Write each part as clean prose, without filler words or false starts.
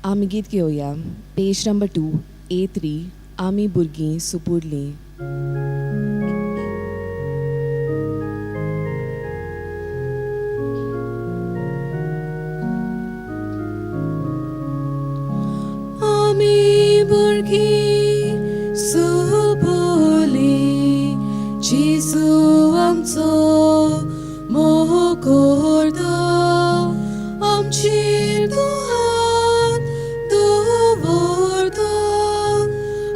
आमी गीत घेवया. Page number 2, A3. आमी भुरगीं सुपुरलीं. आमी भुरगीं सुपुरलीं, जेजू आमचो मोह करता, आमचेर तूं हात दवरता,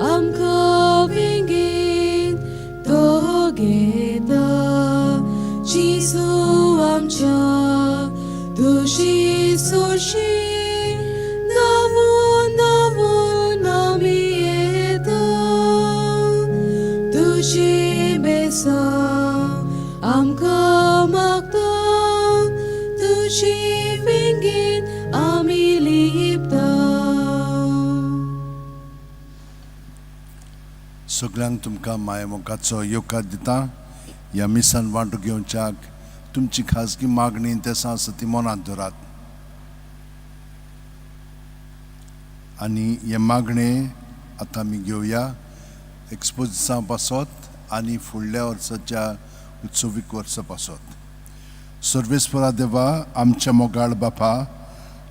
आमकां वेंगेन तो घेता. जेजू आमच्या तुजी सोशी नवो आमी येता, तुजी बेसा आमकां मागता, तुजी वेंगेन आमी लिपता. सगळ्यांक तुमकां मायेमोगाचो येवकार दिता. ह्या मिसान वांटो घेवच्याक तुमची खाजगी मागणी ते आसा ती मनांत दवरात. आनी हे मागणे आतां आमी घेवया एक्सपोजिसा पासत आनी फुडल्या वर्साच्या उत्सवीक वर्सा पासत. सर्वेस्परा देवा, आमच्या मोगाळ बापा,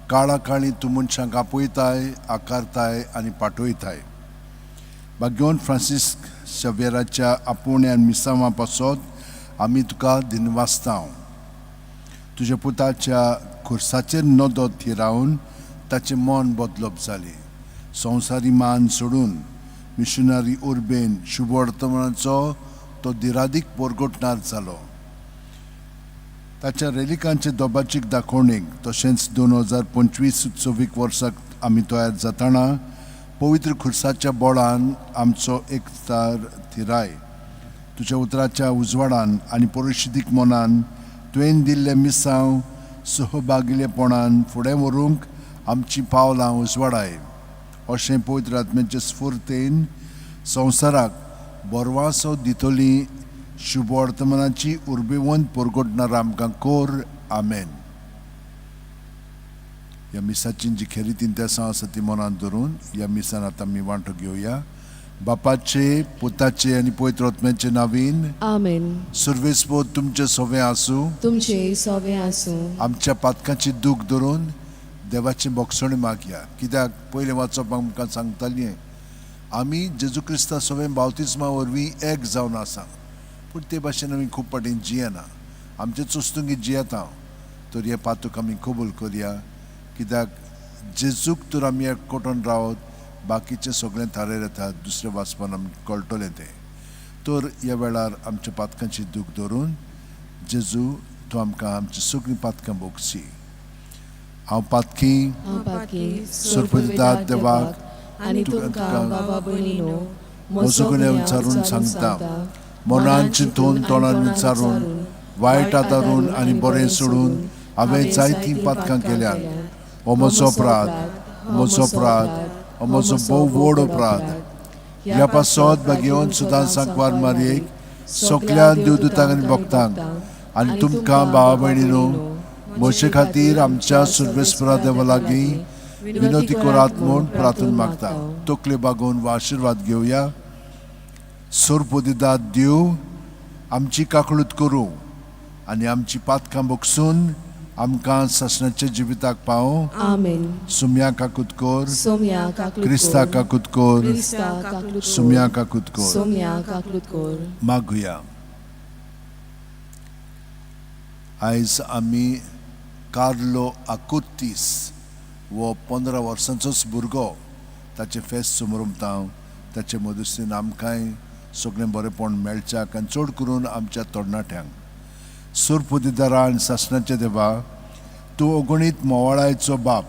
काळा काळी तूं मनशांक आपयताय, आकारताय आनी पाठयताय. भाग्यवन फ्रांसीस शावेराच्या आपुण्यान मिसांवा पासत आमी तुका दिनवासता. तुज्या पुताच्या खुर्साचेर नदर थिरावन ताचें मन बदलप जालें. संवसारी मान सोडून मिशनरी उर्बेन शुभ वर्तमानाचो तो दिरादीक परगटणार जालो. ताच्या रेलिकांचे दोबाचीक दाखोवणेक तशेंच 2025 उत्सवीक वर्साक आमी तयार जाताना पवित्र खुर्साच्या बोळान आमचो एकचार थिराय. तुज्या उतराच्या उजवाडान आनी परिशुद्धीक मनान तुवें दिल्ले मिसांव सहभागिलेपणान फुडें व्हरूंक आमची पावलां उजवाडाय. अशें पवित्र आत्म्याचे स्फूर्तेन संवसाराक बरवासो दितली शुभ वर्तमानाची उर्बेवंत परगटणार आमकां कोर. आमेन. ह्या मिसाची जी खरी तिनतेसां आसा ती मनांत धरून ह्या मिसान आतां आमी वांटो घेवया. बापाचे, पुताचे आनी पवित्र आत्म्याचे नांवीन. आमेन. सर्वेस्पो तुमचे सोवे आसूं. तुमचे सोवे आसूं. आमच्या पातकांची दूख धरून देवाची बोगसणी मागया. कित्याक पयलें वाचप आमकां सांगतालें आमी जेजू क्रिस्ता सोवें बावतिस्मा वरवीं एक जावन आसा, पूण ते भाशेन आमी खूब फाटीं जियेना. आमचे चुस्तुंगी जियेता. तर हे पातूक आमी कबूल करया. कित्याक जेजूक तर आमी एकवटून रावत, बाकीचे सगळें थारेर येतात. दुसऱ्या वाचपान आमकां कळटलें तें. तर ह्या वेळार आमच्या पातकांची दूख धरून जेजू तूं आमकां आमची सगळीं पातकां बोगसी. हांव पातकी सुरपदितात देवाक आनी तुमकां बाबा भयणीनो म्हजो गुन्हे विचारून सांगता. मनान चिंतून तोंडान विचारून वायट आदारून आनी बरें सोडून हांवें जायतीं पातकां केल्यात. हो म्हजो अपराध, म्हजो अपराध, हो म्हजो भोव व्हड अपराध. ह्या पासत भाग्यवन सुदां सांकवार मारयेक सगळ्या देवदूतांक आनी भक्तांक आनी तुमकां भावा भयणीनो म्हजे खातीर आमच्या सर्वेस्परा देवा लागीं विनोती करात म्हूण प्रार्थना मागता. तकले बागोवन वा आशिर्वाद घेवया. सोरपोदिदाद देव आमची काकळूत करूं आनी आमची पातकां बोगसून आमकां ससनाच्या जिविताक पावो. आमेन. सुम्या काकूत कोर. सोम्या काकलूत क्रिस्ता काकूत कोर. क्रिस्ता काकलूत सुम्या काकूत कोर. सोम्या काकलूत कोर. मागुया. आयज आमी कार्लो आकुर्तीस वो 15 वर्सांचोच भुरगो ताचे फेस्त समोरुमता. ताचे मदुस्तीन आमकांय सगळें बरेंपण मेळच्याक आनी चड करून आमच्या तरणाट्यांक. सुरपुदिदारा आनी सासणाचे देवा, तूं अगणीत मोवाळायचो बाप.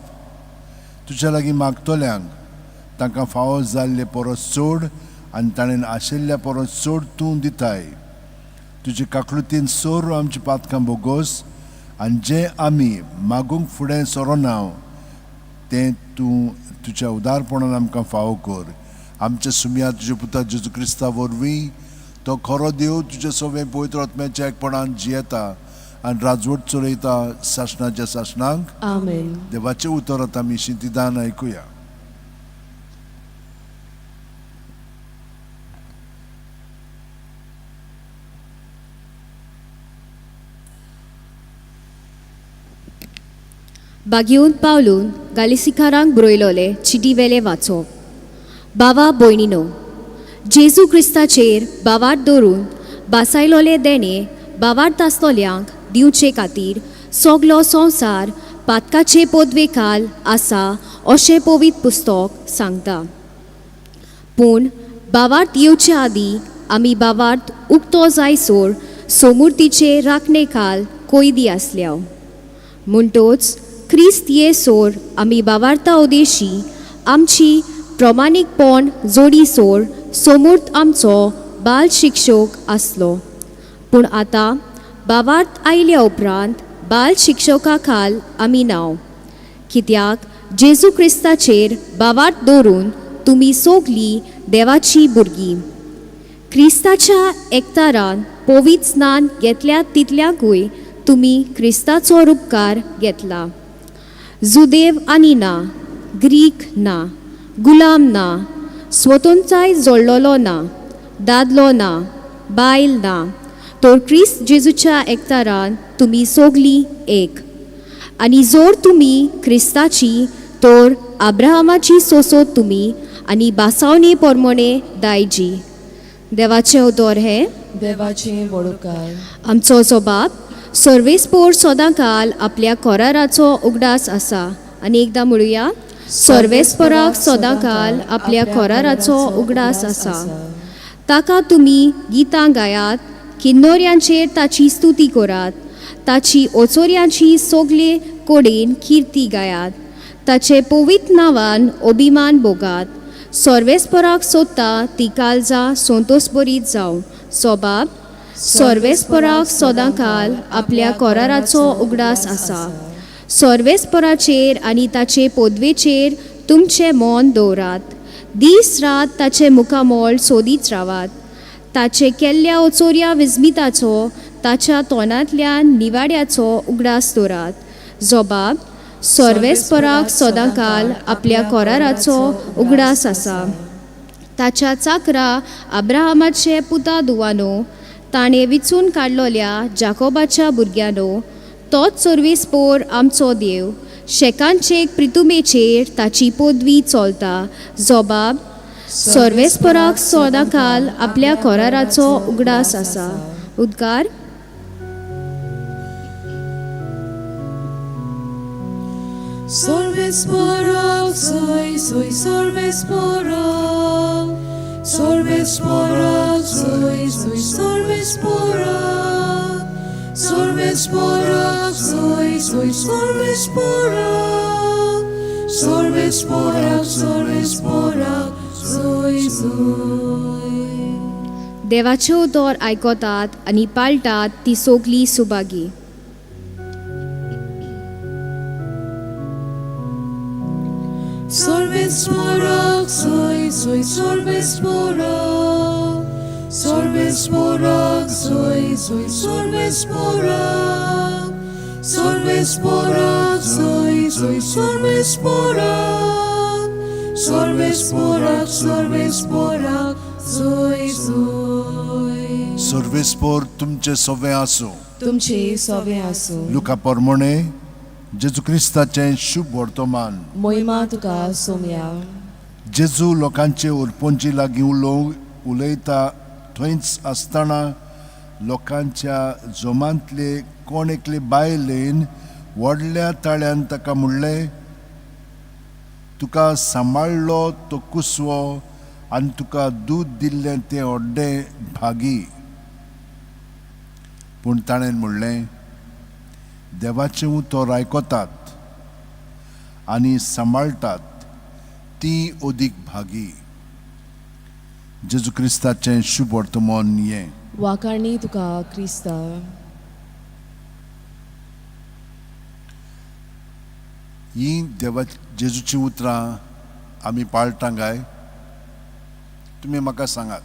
तुज्या लागीं मागतल्यांक तांकां फावो जाल्ले परस चड आनी ताणें आशिल्ल्या परस चड तूं दिताय. तुजे काकळुतीन सोर आमची पातकां बोगोस आनी जें आमी मागूंक फुडें सरोना तें तूं तुज्या उदारपणान आमकां फावो कर. आमच्या सुम्या तुज्या पुता जेजू क्रिस्ता वरवीं तो खरो देव तुजे सवें पवित्र आत्म्याच्या एकपणान जियेता आनी राजवट चलयता शासनाच्या शासनाक. आमेन. देवाचें उतर आतां आमी शिंतिदान आयकुया. बागेऊन पावलून गालिसिकारांक बरयलोले चिटी वेले वाचप. बावा भयणीनो, जेजू क्रिस्ताचेर बावार्थ दवरून बासायलोले देणे बावार्थ आसलोल्यांक दिवचे खातीर सगलो संवसार पातकाचे पोदवेखाल आसा अशें पवित्र पुस्तक सांगता. पूण बावार्थ येवचे आदीं आमी बावार्थ उक्तो जायसोर सोमुर्तीचे राखणेखाल कोयदी आसल्या. म्हणटोच क्रिस्त येसोर आमी बावार्था उदेशी आमची प्रमाणीकपण जोडीसोर समूर्त आमचो बाल शिक्षक आसलो. पूण आतां बावार्थ आयल्या उपरांत बाल शिक्षका खाल आमी नाव. कित्याक जेजू क्रिस्ताचेर बावार्थ दवरून तुमी सोगलीं देवाची भुरगीं. क्रिस्ताच्या एकतारान पवित्र स्नान घेतल्या तितल्यांकूय तुमी क्रिस्ताचो उपकार घेतला. जुदेव आनी ना, ग्रीक ना, गुलाम ना, स्वतंत्राय जोडलोलो ना, दादलो ना, बायल ना, तर क्रिस्त जेजूच्या एकतारान तुमी सोगलीं एक. आनी जोर तुमी क्रिस्ताची तर आब्राहामाची सोसोत तुमी आनी बासावणे पोरमोणे दायजी. देवाचें उतर हे देवाचें वडोवकार. आमचो जो बाप सर्वेस्पोर सदांकाल आपल्या कोराराचो उगडास आसा. आनी एकदां म्हणुया, सर्वेस्पराक सदांकाल आपल्या कोराराचो उगडास आसा. ताका तुमी गितां गायात, किन्नोऱ्यांचेर ताची स्तुती करात, ताची ओचोऱ्यांची सोगले कोडेन किर्ती गायात, ताचे पवित्र नांवान अभिमान भोगात. सर्वेस्पराक सोदता ती काळजां संतोश बरीत जावं. सोबाब सर्वेस्पराक सदांकाल आपल्या कोराराचो उगडास आसा. सर्वेस्पराचेर आनी ताचे पोदवेचेर तुमचें मन दवरात. दीस रात ताचे मुखामोळ सोदीत रावात. ताचे केल्ल्या ओचोऱ्या विस्मिताचो ताच्या तोंडांतल्यान निवाड्याचो उगडास दवरात. जोबाब सर्वेस्पराक सदांकाल आपल्या कोराराचो उगडास आसा. ताच्या चाकरा आब्राहामाचे पुता दुवानो, ताणें विचून काडलोल्या जाकोबाच्या भुरग्यानो, तोच सर्वेस्पोर आमचो देव. शेकांचे प्रितुमेचेर ताची पदवी चलता. जोबाब सर्वेस्पराक सदांकाल आपल्या कोराराचो उगडास आसा. उद्गार. Sorvesporak, soy sorvesporak. Sorvesporak, soy sorvesporak. Sorvesporak, soy sorvesporak. Sorvesporak, soy. देवाचे उतर आयकोतात आनी पाळटात ती सोगली सुबागी. Sorvesporak, soy sorvesporak. Sorvesporak, soy sorvesporak. Sorvesporak, soy sorvesporak. Sorvesporak, soy. सर्वेस्पोर तुमचे सोवे आसूं. तुमचे सोवे आसूं. लुका पोरमोणे जेजू क्रिस्ताचें शुभ वर्तमान. मोहिमा तुका सोम्या. जेजू लोकांचे उरपोंची लागीं उलयता थंयच आसतना लोकांच्या जोमांतले कोण एकले बायलेन व्हडल्या ताळ्यान ताका म्हणलें, तुका सांबाळलो तो कुसवो आनी तुका दूद दिल्लें तें व्हडलें भागी. पूण ताणें म्हणलें, देवाचें उतर आयकोतात आनी सांबाळटात ती ओदीक भागी. जेजू क्रिस्ताचें शुभ वर्तमान हें. वाकाणी तुका क्रिस्ता. ही जेजूची उतरां आमी पाळटा काय? तुमी म्हाका सांगात,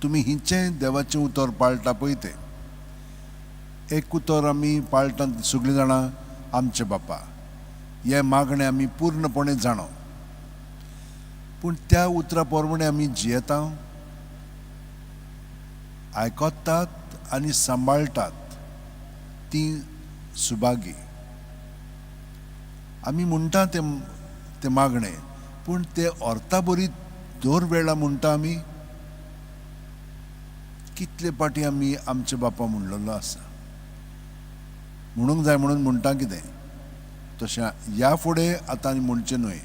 तुमी हिंचें देवाचें उतर पाळटा पळय तें. एक उतर आमी पाळटात सगळीं जाणां आमचे बापा हे मागणें आमी पूर्णपणे जाणो, पूण त्या उतरा प्रमाणे आमी जियेता, आयकतात आनी सांबाळटात ती सुभागी. आमी म्हणटा ते मागणें, पूण ते अर्था बरी दर वेळा म्हणटा आमी. कितले पाटी आमी आमचे बापा म्हणलेलो आसा, म्हणूंक जाय म्हणून म्हणटा कितें, तशें ह्या फुडें आतां आनी म्हणचें न्हय,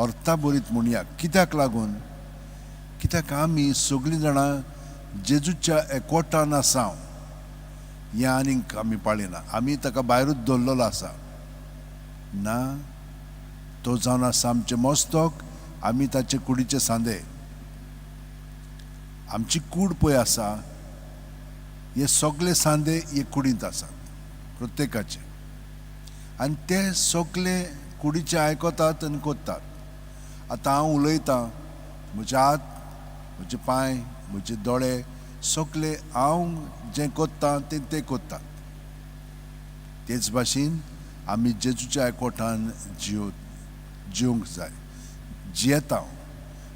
अर्था बरीत म्हणया. कित्याक लागून, कित्याक आमी सगळीं जाणां जेजूच्या एकवटान आसा हें आनीक आमी पाळिना. आमी ताका भायरूच दवरलेलो आसा ना, तो जावन आसा आमचें मस्तक, आमी ताचे कुडीचे सांदे. आमची कूड पळय आसा, हे सगळे सांदे हे कुडींत आसात प्रत्येकाचे, आनी ते सगळे कुडीचे आयकतात आनी कोत्तात. आतां हांव उलयतां, म्हजे हात, म्हजे पांय, म्हजे दोळे सगळे हांव जें कोत्तां ते कोत्तात. तेच भाशेन आमी जेजूच्या एकवटान जिवंक जाय, जियेता,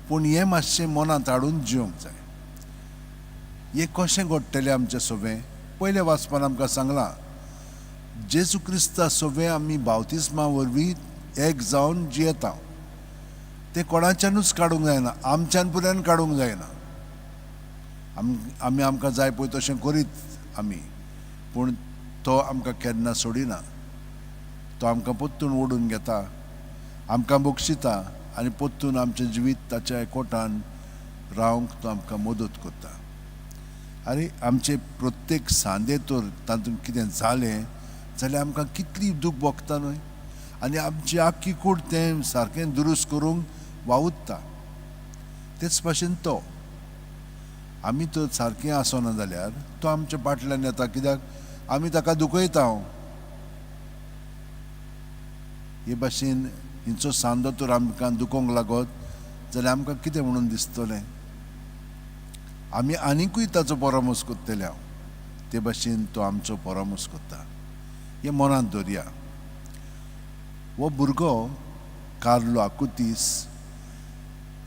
पूण हें मातशें मनांत हाडून जिवंक जाय. हें कशें घडटलें आमचें सगळें? पयल्या वाचपान आमकां सांगलां, जेजू क्रिस्ता सगळें आमी बावतिस्मा वरवीं एक जावन जियेता. तें कोणाच्यानूच काडूंक जायना, आमच्यान पुरान काडूंक जायना. आमी आमकां जाय पळय तशें करीत आमी, पूण तो आमकां केन्ना सोडिना. तो आमकां पोत्तून ओडून घेता, आमकां बक्षिता आनी पोत्तून आमचें जिवीत ताच्या एकवटान रावंक तो आमकां मदत करता. आरे आमचे प्रत्येक सांदे तर तातूंत कितें जालें जाल्यार आमकां कितली दूख भोगता न्हय, आनी आमची आख्खी कूड तें सारकें दुरुस्त करूंक वावुरता. तेच भाशेन तो आमी तर सारकें आसना जाल्यार तो आमच्या फाटल्यान येता, कित्याक आमी ताका दुखयता. हे भाशेन हिंचो सांदो तर आमकां दुखोवंक लागत जाल्यार आमकां कितें म्हणून दिसतलें? आमी आनिकूय ताचो परामोस करतले. ते भाशेन तो आमचो परामोस करता, हें मनांत दवरया. हो भुरगो कार्लो आकुतीस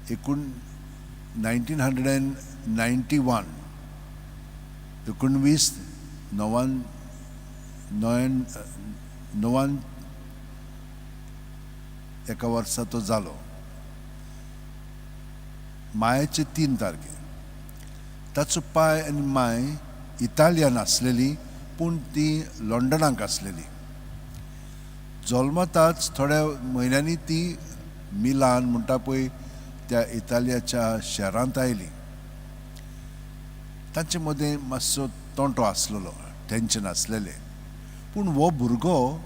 1991 एका वर्सा तो जालो. मायाचे 3 तारखे. ताचो पाय आनी माय इटालियान आसलेली, पूण ती लंडनाक आसलेली. जल्मताच थोड्या म्हयन्यांनी ती मिलान म्हणटा पळय त्या इटालियाच्या शारांत आयली. तांचे मदें मातसो तोंटो आसलेलो, टेंशन आसलेलें, पूण हो भुरगो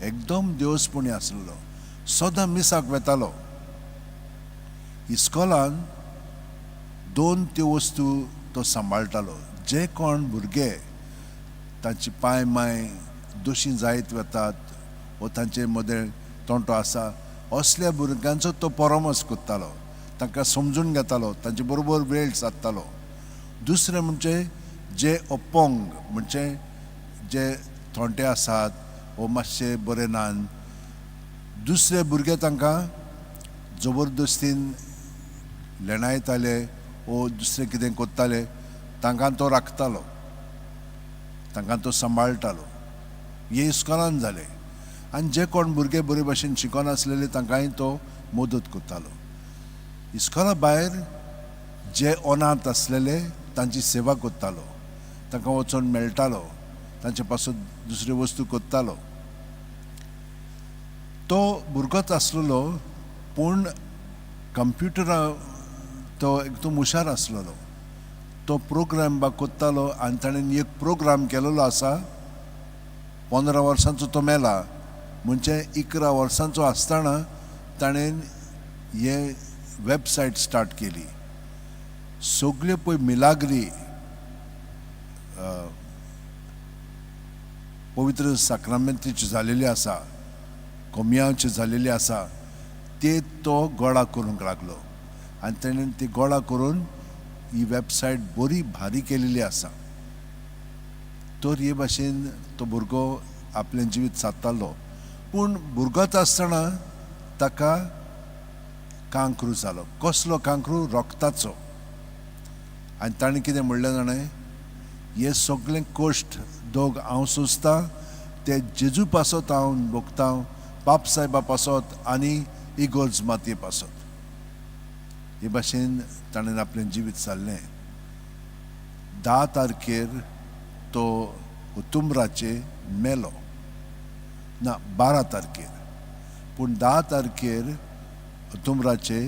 एकदम देवसपणी आसलेलो, सदां मिसाक वेतालो. इस्कॉलान 2 त्यो वस्तू तो सांबाळटालो. जे कोण भुरगे तांची पांय माय दोशी जायत वतात वो तांचे मदें तोंटो आसा, असल्या भुरग्यांचो तो परामोस करतालो, तांकां समजून घेतालो, तांचे बरोबर वेळ सादतालो. दुसरें म्हणजे जे अपंग, म्हणजे जे थोंटे आसात वो मातशे बरे नान, दुसरे भुरगे तांकां जबरदस्तीन लेणायताले वो दुसरें कितें कोत्ताले, तांकां तो राखतालो, तांकां तो सांबाळटालो. हे इस्कॉलान जालें. आनी जे कोण भुरगे बरे भाशेन शिकोन आसलेले तांकांय तो मदत करतालो. इस्कॉला भायर जे अनाथ आसलेले तांची सेवा करतालो, तांकां वचोन मेळटालो, तांचे पासून दुसरे वस्तू कोत्तालो. तो भुरगोच आसलेलो, पूण कंप्युटरा तो एकदम हुशार आसलेलो. तो प्रोग्राम बा कोत्तालो आनी ताणें एक प्रोग्राम केलेलो आसा. 15 वर्सांचो तो मेला, म्हणजे 11 वर्सांचो आसतना ताणें हे वेबसायट स्टार्ट केली. सगळ्यो पळय मिलाग्री पवित्र साक्रामेंतीची जालेली आसा, कोमयाची जालेली आसा, ते तो गोळा करूंक लागलो. आनी ताणें ती गोळा करून ही वेबसायट बरी भारी केलेली आसा. तर हे भाशेन तो भुरगो आपलें जिवीत सादतालो. पूण भुरगोच आसतना ताका कांकरू जालो. कसलो कांकरू? रोगताचो. आनी ताणें कितें म्हणलें जाणें, हे सगळें कश्ट दोग हांव सोंसतां, ते जेजू पासत हांव भोगतां, पाप सायबा पासत आनी इगोर्ज मातये पासत. हे भाशेन ताणें आपलें जिवीत सारलें. 10 तारखेर तो उतुंबराचे मेलो ना 12 तारखेर. पूण 10 तारखेर उतुंबराचे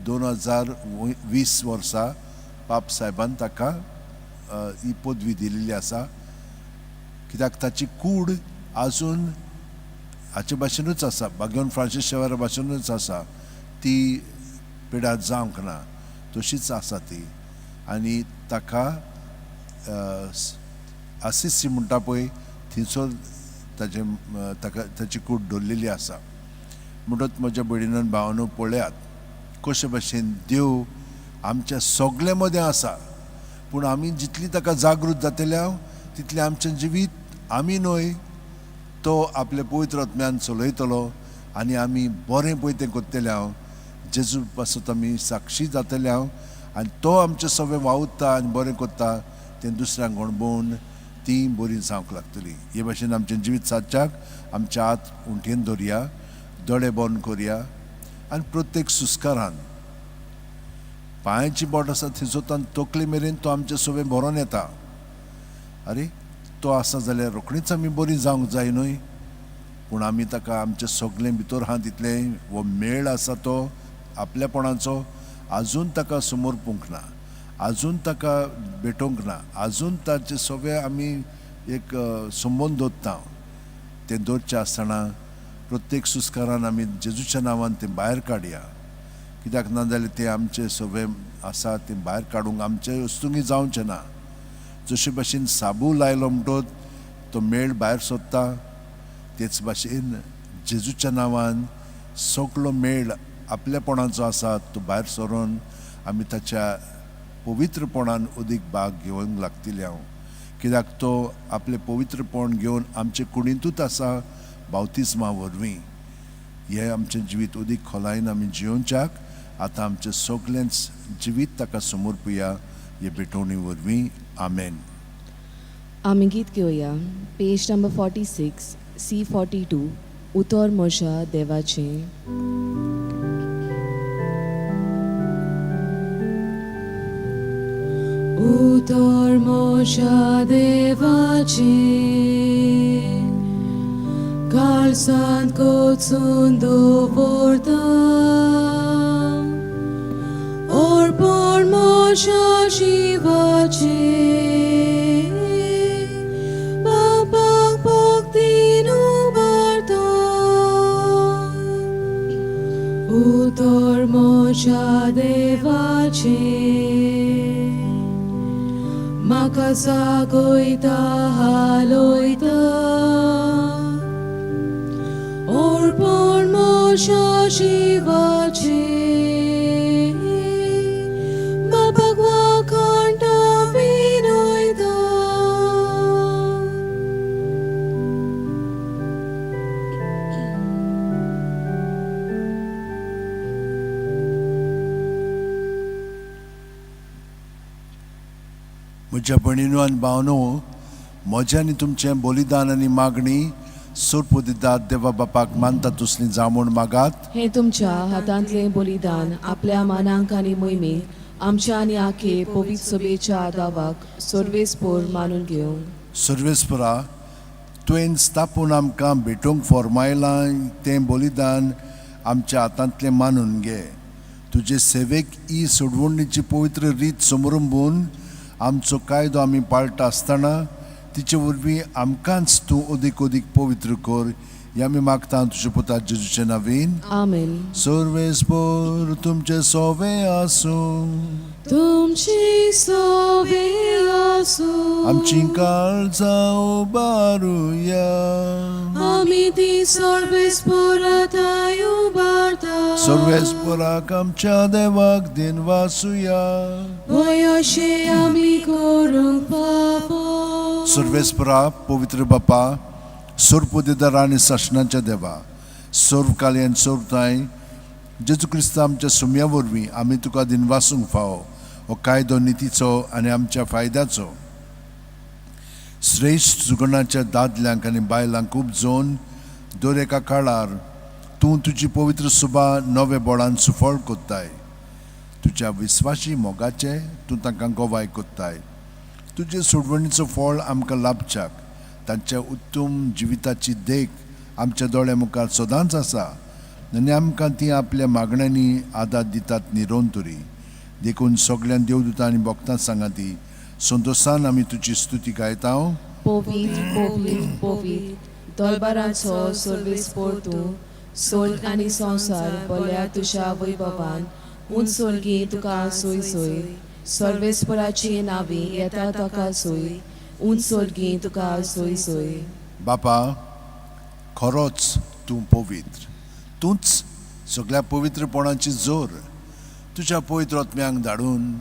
2020 वर्सा पाप सायबान ताका ही पदवी दिलेली आसा. कित्याक ताची कूड आजून हाचे भाशेनूच आसा, भगवान फ्रांसीस शेवारा भाशेनूच आसा. ती पिड्यार जावंक ना तशीच आसा ती. आनी ताका आसिसी म्हणटा पळय थंयसर ताची कूड दवरलेली आसा. म्हणटच म्हज्या भयणीन भावानो पळयात कशे भाशेन देव आमच्या सगळे मदें आसा. पूण आमी जितली ताका जागृत जातल्या तितलें आमचें जिवीत आमी न्हय, तो आपले पवित्र आत्म्यान चलयतलो आनी आमी बरें पळय तें करतले हांव जेजू पासत आमी साक्षी जातले हांव. आनी तो आमचें सगळें वावुरता आनी बरें करता तें दुसऱ्यांक अणभवून ती बरी जावंक लागतली. हे भाशेन आमचें जिवीत सादच्याक आमच्या हात उंठेन दवरया, दोळे बंद करया आनी प्रत्येक सुस्कारान पांयाची बोट आसा थंयसर तकले मेरेन तो आमचें सगळें भरोन येता. अरे तो आसा जाल्यार रोखडीच आमी बरी जावंक जाय न्हय. पूण आमी ताका आमचें सगळें भितर आहा तितलें हो मेळ आसा तो आपल्यापणाचो आजून ताका समोर पोवंक ना, आजून ताका भेटोवंक ना, आजून ताचे सगळें आमी एक संबंद दवरता. तें दवरचें आसतना प्रत्येक सुस्कारान आमी जेजूच्या नांवान तें भायर काडया. कित्याक ना जाल्यार तें आमचें सगळें आसा तें भायर काडूंक आमचें वस्तुंगी जावचें ना. जशे भाशेन साबू लायलो म्हणटच तो मेळ भायर सोदता, तेच भाशेन जेजूच्या नांवान सगळो मेळ आपल्यापणाचो आसा तो भायर सरोन आमी ताच्या पवित्रपणान अदीक भाग घेवंक लागतले हांव. कित्याक तो आपलें पवित्रपण घेवन आमचे कुडींतूच आसा बावतिस्मा वरवीं. हें आमचें जिवीत अदीक खोलायेन आमी जियोवच्याक आतां आमचें सगळेंच जिवीत ताका समोर पळया हे भेटोवणी वरवीं. आमेन. आमी गीत घेवया. पेज नंबर 46 C42 उतर म्हज्या देवाचें. उतर म्हज्या देवाचें, काळजांत कोचून दवरता. अर्पण म्हज्या जिवाचें, बापाक भक्तीन उबारता. उतर म्हज्या देवाचें, म्हाका जागयता हालयता. अर्पण म्हज्या जिवाचें, बापाक वाखाणटा विनयता. म्हज्या भयणीनो आनी भावनो, म्हजें आनी तुमचें बलिदान आनी मागणी सोडप दितात देवा बापाक मानता तसलीं जावं म्हूण मागात. हें तुमच्या हातांतलें बलिदान आपल्या मानांक आनी मोहिमेक आमच्या आनी आखे पवित्र सभेच्या आदावाक सर्वेस्पोर मानून घेवंक. सर्वेस्परा, तुवें स्थापून आमकां भेटोवंक फॉर्मायलां तें बलिदान आमच्या हातांतलें मानून घे. तुजे सेवेक ही सोडवणीची पवित्र रीत समरुंबून आमचो कायदो आमी पाळटा आसतना तिचे वरवीं आमकांच तूं अदीक अदीक पवित्र कर. हें आमी मागता तुज्या पुता जेजूच्या नांवेन. आमेन. सर्वेस्पोर तुमचे सोवे आसूं, तुमची सोबे आसूं, आमची काळजां उबारुया. आमी ती सर्वेस्पोराताय उबारता. सर्वेस्पोराक आमच्या देवाक दिन वासुया. वयशे आमी करूंक पावो, सर्वेस्परा पवित्र बापा सोरपोदेदार आनी शासनाच्या देवा सोर्वकाली आनी सोर्वताय जेजू क्रिस्त आमच्या सुम्या वरवीं आमी तुका दिनवासूंक फावो हो कायदो नितीचो आनी आमच्या फायद्याचो श्रेष्ठ सुगणाच्या दादल्यांक आनी बायलांक उपजोवन दर एका काळार तूं तुजी पवित्र सुबा नवे बोळान सुफळ कोत्ताय तुज्या विस्वाशी मोगाचे तूं तांकां गोवाय कोत्ताय तुजे सोडवणीचो फळ आमकां लाभच्याक तांच्या उत्तम जिविताची देख आमच्या दोळ्या मुखार सदांच आसा आनी आमकां ती आपल्या मागण्यांनी आदार दितात निरोंतरी देखून सगळ्यां देवदूतां आनी भक्तां सांगाती संतोषान आमी तुजी स्तुती गायता पवित्र पवित्र पवित्र दरबाराचो सर्वेस्पोर तूं स्वर्ग आनी संवसार बल्या तुज्या वैभवान उंच स्वर्गी तुका सोय सोय सर्वेस्पराची नावी येता ताका सोय उंच स्वर्गी तुका सोय सोय बापा खरोच तूं पवित्र तूंच सगळ्या पवित्रपणाची जोर तुज्या पवित्र आत्म्यांक धाडून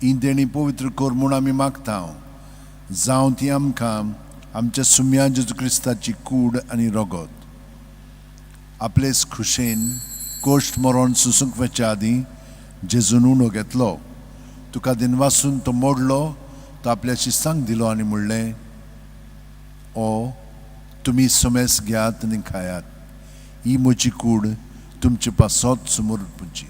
ही देणी पवित्र कर म्हूण आमी मागता जावं ती आमकां आमच्या सुम्या जेजू क्रिस्ताची कूड आनी रगत आपलेच खुशेन कोश्ट मरण सुसूंक वच्या आदीं जेजून उणो घेतलो तुका दिनवासून तो मोडलो तो आपल्या शिस्तांक दिलो आनी म्हणलें ओ तुमी समेस घेयात आनी खायात ही म्हजी कूड तुमचे पासत समोर पुजी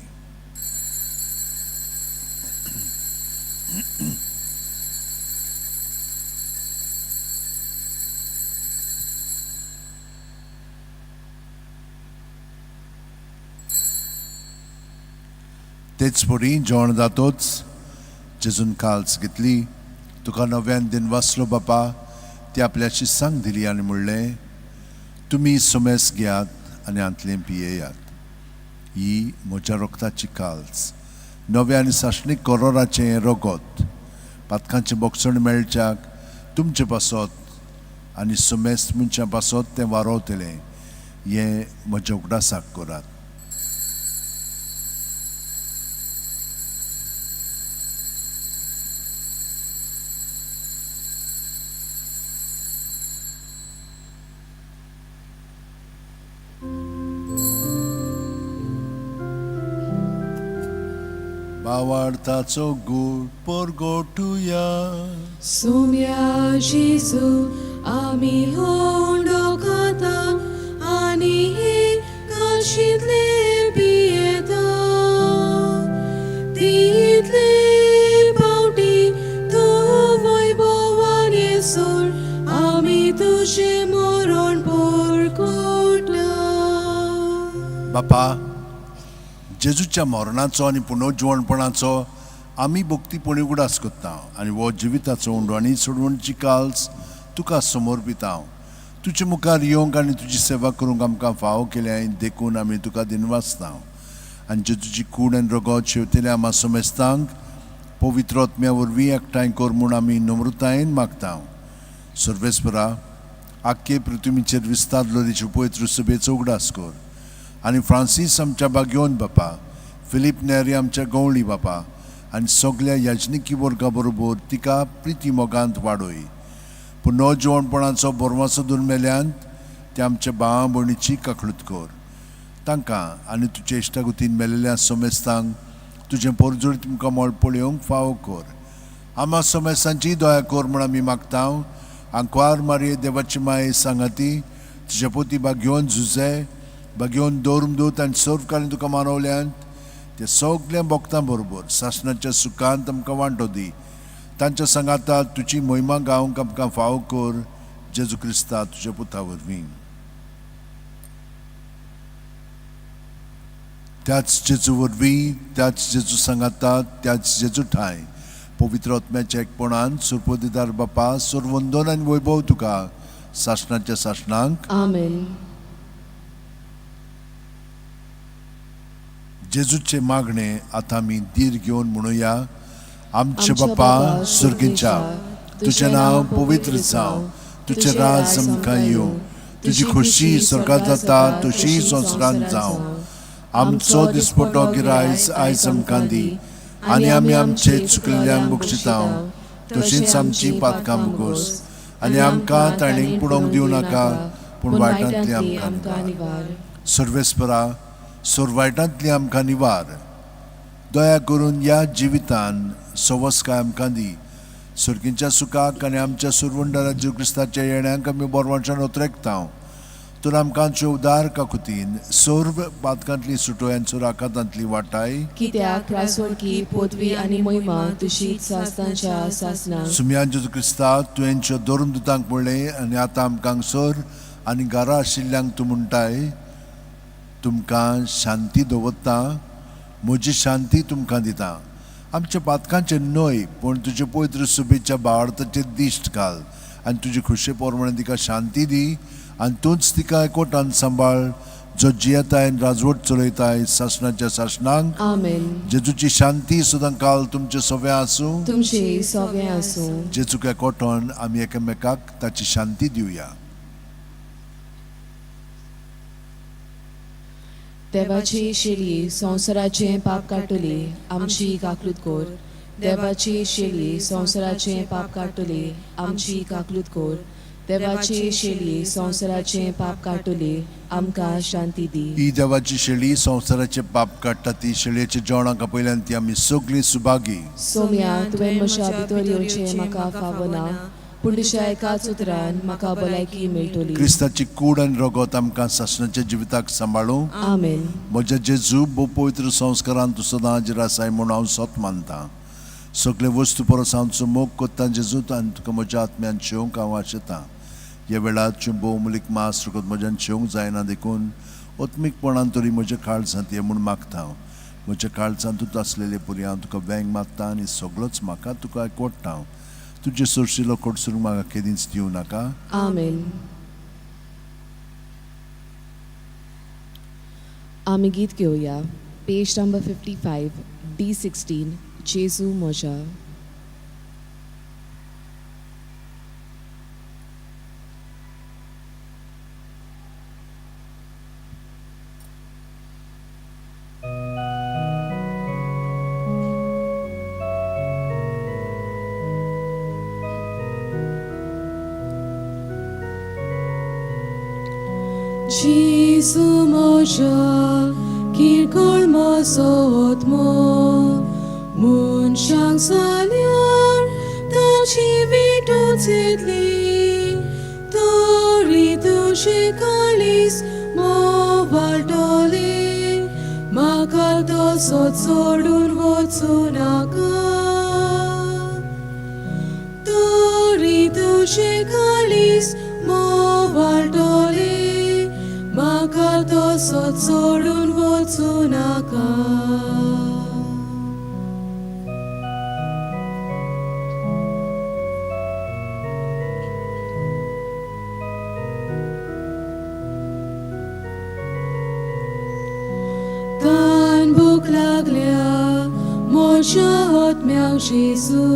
तेच परी जेवण जातोच जेजून काल्स घेतली तुका नव्यान दिनवासलो बापा ती आपल्या शिस्सांक दिली आनी म्हणलें तुमी समेस घेयात आनी आंतलें पियेयात ही म्हज्या रोगताची काल्स नव्या आनी साशणीक करोराचें रगत पातकांचें बोगसण मेळच्याक तुमचे पासत आनी समेस मनशां पासत तें वारोवतलें हें म्हज्या उगडासाक करात भावार्थाचो गूढ परगोटुया सुम्या जेजू आमी होंडो खाता आनी हे काशींतले पियेता तितले पावटी तूं वैभवान येसोर आमी तुजें मरण परगोटा बापा जेजूच्या मरणाचो आनी पुनर्जीवणपणाचो आमी भक्तीपणी उगडास कोत्ता आनी हो जिविताचो उंडो आनी सोडवणीची काल्स तुका समर्पिता तुजे मुखार येवंक आनी तुजी सेवा करूंक आमकां फावो केल्या देखून आमी तुका दिनवासता आनी जेजूची कूड आनी रगत शेवतेल्या आमा समेस्तांक पवित्र आत्म्या वरवीं एकठांय कर म्हूण आमी नम्रतायेन मागता सर्वेस्परा आख्खे पृथ्वीचेर विस्तारलो तेचे पवित्र सभेचो उगडास कर आनी फ्रांसीस आमच्या बागेवन बापा फिलीप नेरी आमच्या गवळी बापा आनी सगळ्या याजनिकी वर्गा बरोबर तिका प्रिती मोगांत वाडोय पूण नवजेवणपणाचो बोरवासो दूर मेल्यांत ते आमच्या भावा भयणीची काकळूत कर तांकां आनी तुजे इश्टागुतीन मेलेल्या समेस्तांक तुजें परजोडी तुमकां मोळ पळोवंक फावो कर आमा समेस्तांची दया कर म्हूण आमी मागता आंकवार मारये देवाची माय सांगाती तुजे पोती बागेवन झुजे बागेवन दौरमदूत आनी सर्वकालीन तुका मानवल्यांत ते सगळ्या भक्तां बरोबर शासनाच्या सुखांत आमकां वांटो दी तांच्या सांगाता तुजी महिमा गावंक आमकां फावो कर जेजू क्रिस्ता तुज्या पुता वरवीं त्याच जेजू वरवीं त्याच जेजू सांगाता त्याच जेजू ठाय पवित्र आत्म्याच्या एकपणान सुरपोदेदार बापा सर्वंदन आनी वैभव तुका शासनाच्या शासनांक आमेन जेजूचे मागणे आता आमी धीर घेवन म्हणुया आमचे बापा सुर्गीच्या तुझें नांव पवित्र जावं तुझें राज आमकां येवं तुजी खोशी स्वर्गांत जाता तशी संवसारांत जावं आमचो दिसपटो गिरायज आयज आमकां दी आनी आमी आमचे चुकलेल्यांक बक्षिता तशींच आमची पातकां मुगोस आनी आमकां ताळणेक पडोवंक दिवं नाका पूण वायटांतली आमकां निवार. सर्वेस्परा वायटांतली आमकां निवार. दया करून ह्या जिवितान सवस्काय आमकां दी. सुरकींच्या सुखाक आनी आमच्या सुरवंडा जेजू क्रिस्ताच्या येण्याक आमी बोरवणच्यान उतरेकतांव. तर आमकां उदार काकुतीन सोर्व पातकांतली सुटोय आनी सुराकांतांतली वाटाय. कित्याक रासोडकी पदवी आनी महिमा तुशीच सासनांच्या सासना. सुम्यान जेजू क्रिस्ता तुवेंच्यो धरून दितांक म्हणलें आनी आतां आमकां सोर आनी घरा आशिल्ल्यांक तूं म्हणटाय तुमकां शांती दवरता, म्हजी शांती तुमकां दिता. आमच्या पातकांचे न्हय पूण तुजे पवित्र सुबेच्या बाळार्थाचेर दिश्ट घाल आनी तुजे खुशे पोरमणे तिका शांती दी आनी तूंच तिका एकवटान सांबाळ जो जियेताय आनी राजवट चलयताय सासणाच्या सासणांक. आमेन. जेजूची शांती सदां काल तुमचे सव्या आसूं. तुमचे सगळे आसूं. जेजूक एकवटोन आमी एकामेकाक ताची शांती दिवया. देवाची शेळी संवसाराचें पाप काडटली आमची काकलूत कोर. देवाची शेळी संवसाराचें पाप काडटली आमची काकलूत कोर. देवाची शेळी संवसाराचें पाप काडटली आमकां शांती दी. ही देवाची शेळी संवसाराचे पाप काडटा ती शेळयेच्या जेवणाक पयल्यान ती आमी सगळीं सुभागी. सोम्या तुवें म्हज्या भितर येवचें म्हाका फावना पूण तुज्या एकाच उतरान म्हाका भलायकी मेळटली. क्रिस्ताची कूड आनी रगत आमकां सासणाच्या जिविताक सांबाळूं. आमेन. म्हज्या जेजू भोव पवित्र संस्कारान तूं सदां हाजीर आसाय म्हूण हांव सोत मानतां. सगळे वस्तू परस हांवचो मोग कोत्ता जेजूत आनी तुका म्हज्या आत्म्यान शेवंक हांव आशेतां. ह्या वेळार भोव मुलीक मास रगत म्हज्यान शेवंक जायना देखून ओत्मीकपणान तरी म्हज्या काळजांत ये म्हूण मागता. म्हज्या काळजांतूच आसलेले पुरी हांव तुका वेंग मागता आनी सगळोच म्हाका तुका एकवटता. तुजे सुरशिलो कोडसूर म्हाका केदींच दिवं नाका. आमेन. आमी गीत घेवया. पेज नंबर 55 D16 जेजू म्हज्या. Jézu moja, kirkol mozot mo, munchang salyar, ta civitot zedli, tori tuše kalis, mo valtoli, makal to sot sordun votsunaka. Tori tuše kalis, mo valtoli, makal to sot sordun votsunaka. Tan buk laglia, moja hot miał Jezu,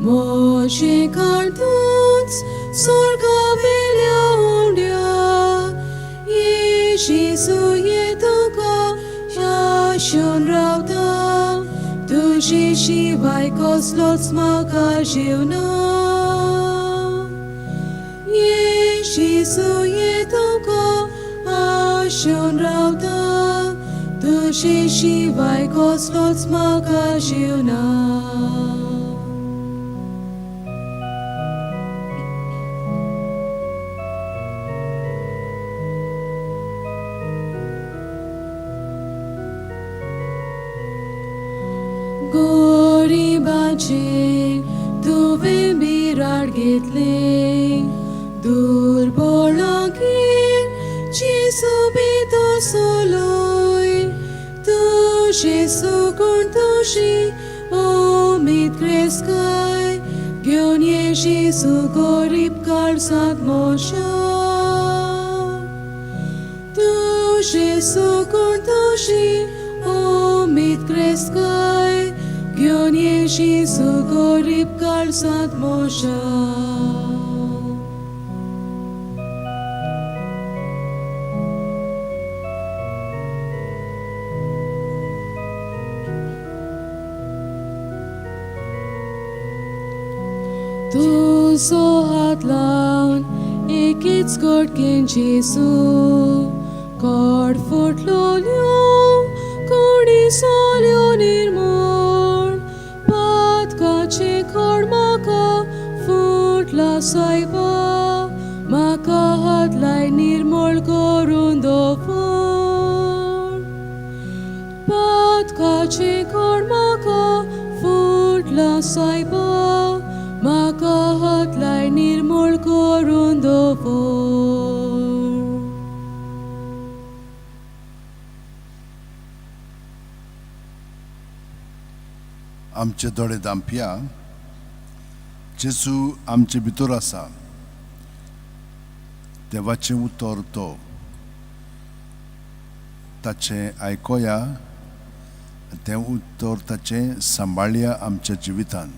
moje kartuns, sorga vilja undia. Jezu je tuka, ja shon rauta, tu shivai koslot smaka živna. Jezu je tuka, a shon rauta, tu shivai koslot smaka živna. Goribaचे तुवें बिराड घेतले दुर्बळांगेर जेजू बेतो सोलोय तुजे सुगूण तुजी उमेद क्रेस्काय घेवन ये जेजू गरीब काळजांत मोशा तुजे सुगूण तुजी उमेद क्रेस्काय घेवन ये जेजू गरीब काळजांत मोशा. तुझो हात लावन एकीच घोटकेन जेसू कोड फुटलोल्यो कोडी सोल्यो निर्मूळ पातकाचे कोड म्हाका फुटला सायबा म्हाका हात लाय निर्मूळ करून दवर पातकाचे कोड म्हाका फुटला सायबा म्हाका हात लाय निर्मूळ करून दवर आमचे दोळे दांपया जेजू आमचे भितर आसा देवाचें उतर तो ताचें आयकोया तें उतर ताचें सांबाळया आमच्या जिवितान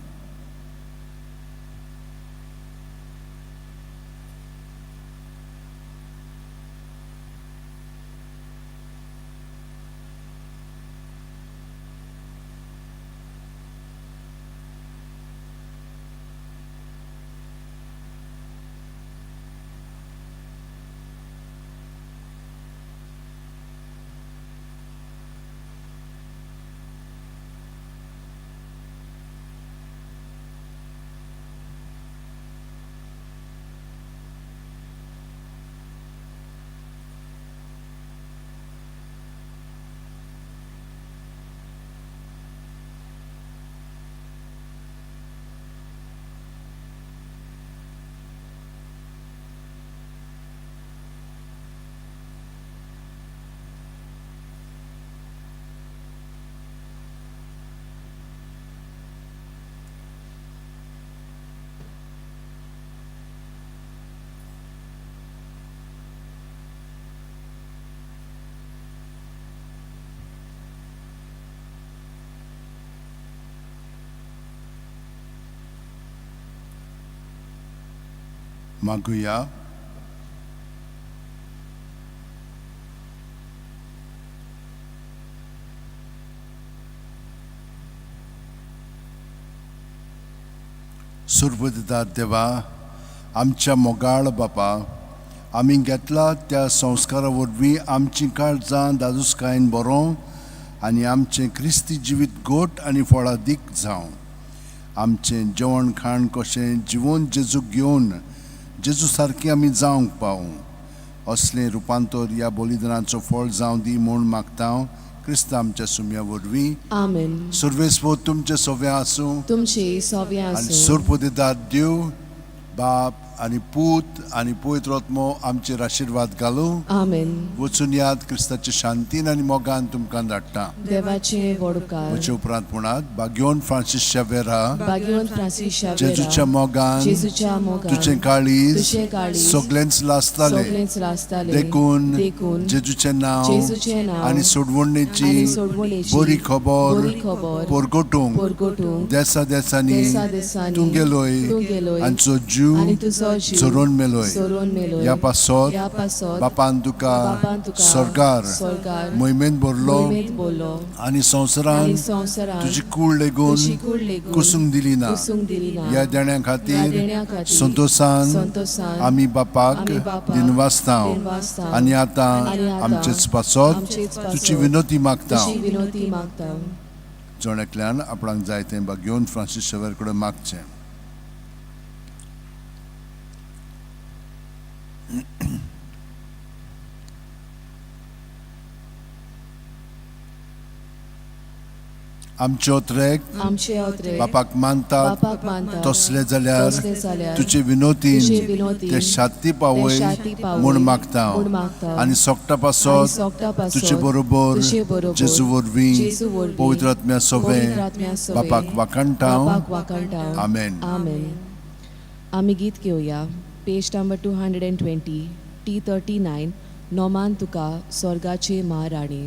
मागुया सुरबुदिदार देवा आमच्या मोगाळ बापा आमी घेतला त्या संस्कारा वरवीं आमची काळजां दादूसकायेन बरो आनी आमचें क्रिस्ती जिवीत गोट आनी फळादीक जावं आमचें जेवण खाण कशें जिवन जेजूक घेवन जेजू सारकी आमी जावंक पावूं असलें रुपांतर ह्या बलिदानाचो फळ जावं दी म्हूण मागता क्रिस्त आमच्या सुमया वरवीं आमेन. सर्वेस्व तुमचे सोवे आसूं तुमचे सोवे आनी आसूं. सुरपुदिदार देव बाप आनी पूत आनी पवित्र आत्मो आमचेर आशिर्वाद घालूं आमेन. वचून याद क्रिस्ताच्या शांतीन आनी मोगान तुमकां धाडटा देवाचे वडकार. म्हजे उपरांत म्हणात भाग्यवन फ्रांसीस शावेरा भाग्यवंत फ्रांसीस शावेरा जेजूच्या मोगान जेजूच्या मोगान तुझें काळीज तुझें काळीज सगळेंच लासताले सगळेंच लासताले देखून देखून जेजूचें नांव जेजूचें नांव आनी सोडवणेची आनी सोडवणेची बरी खबर बरी खबर परगटूंक परगटूंक देसा देसांनी देसा देसांनी तूं गेलोय तूं गेलोय आनी तुजो जीव आनी तुजो जीव चोरून मेलोय चोरून मेलोय ह्या पासत ह्या पासत बापान तुका स्वर्गार मोहिमेंत भरलो मोहिमेंत बोलो आनी संवसारान संवसारान तुजी कूड लेगून तुजी कूड लेगून कुसूंक दिली ना कुसूंक दिली ना ह्या देण्या ह्या खातीर देण्या खातीर संतोषान संतोषान आमी बापाक आमी बापाक दिनवासतांव दिनवासतांव आनी आतां आनी आतां आमचेच पासत आमचेच पासत तुजी विनोती मागता तुजी विनोती मागता जोण्यातल्यान आपणाक जाय तें भाग्यवन फ्रांसीस शावेर कडेन मागचें आमचे ओत्रेक आमचे ओत्रेक बापाक मानतात बापाक मानतात तसले जाल्यार तसले जाल्यार तुजे तुजे विनोतीन विनोतीन ते शांती पावय ते शांती पावय म्हूण मागता म्हूण मागता आनी सोगटा आनी पासत सोगटा पासत तुजे बरोबर तुजे बरोबर जेजू वरवीं जेजू वरवीं पवित्र आत्म्या सोबे पवित्र आत्म्या सोबे बापाक वाकणटाव बापाक वाकणटाव आमेन आमेन. आमी गीत घेवया पेज नंबर 220 T39 नोमान तुका स्वर्गाचे महाराणी.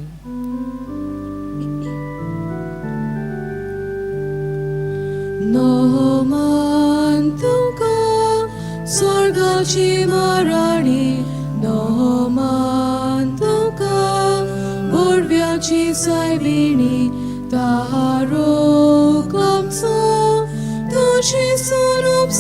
नोमान तुका स्वर्गाची महाराणी नोमान तुका बोडव्याची सायबिणी तारो आमचो तुझी स्वरूप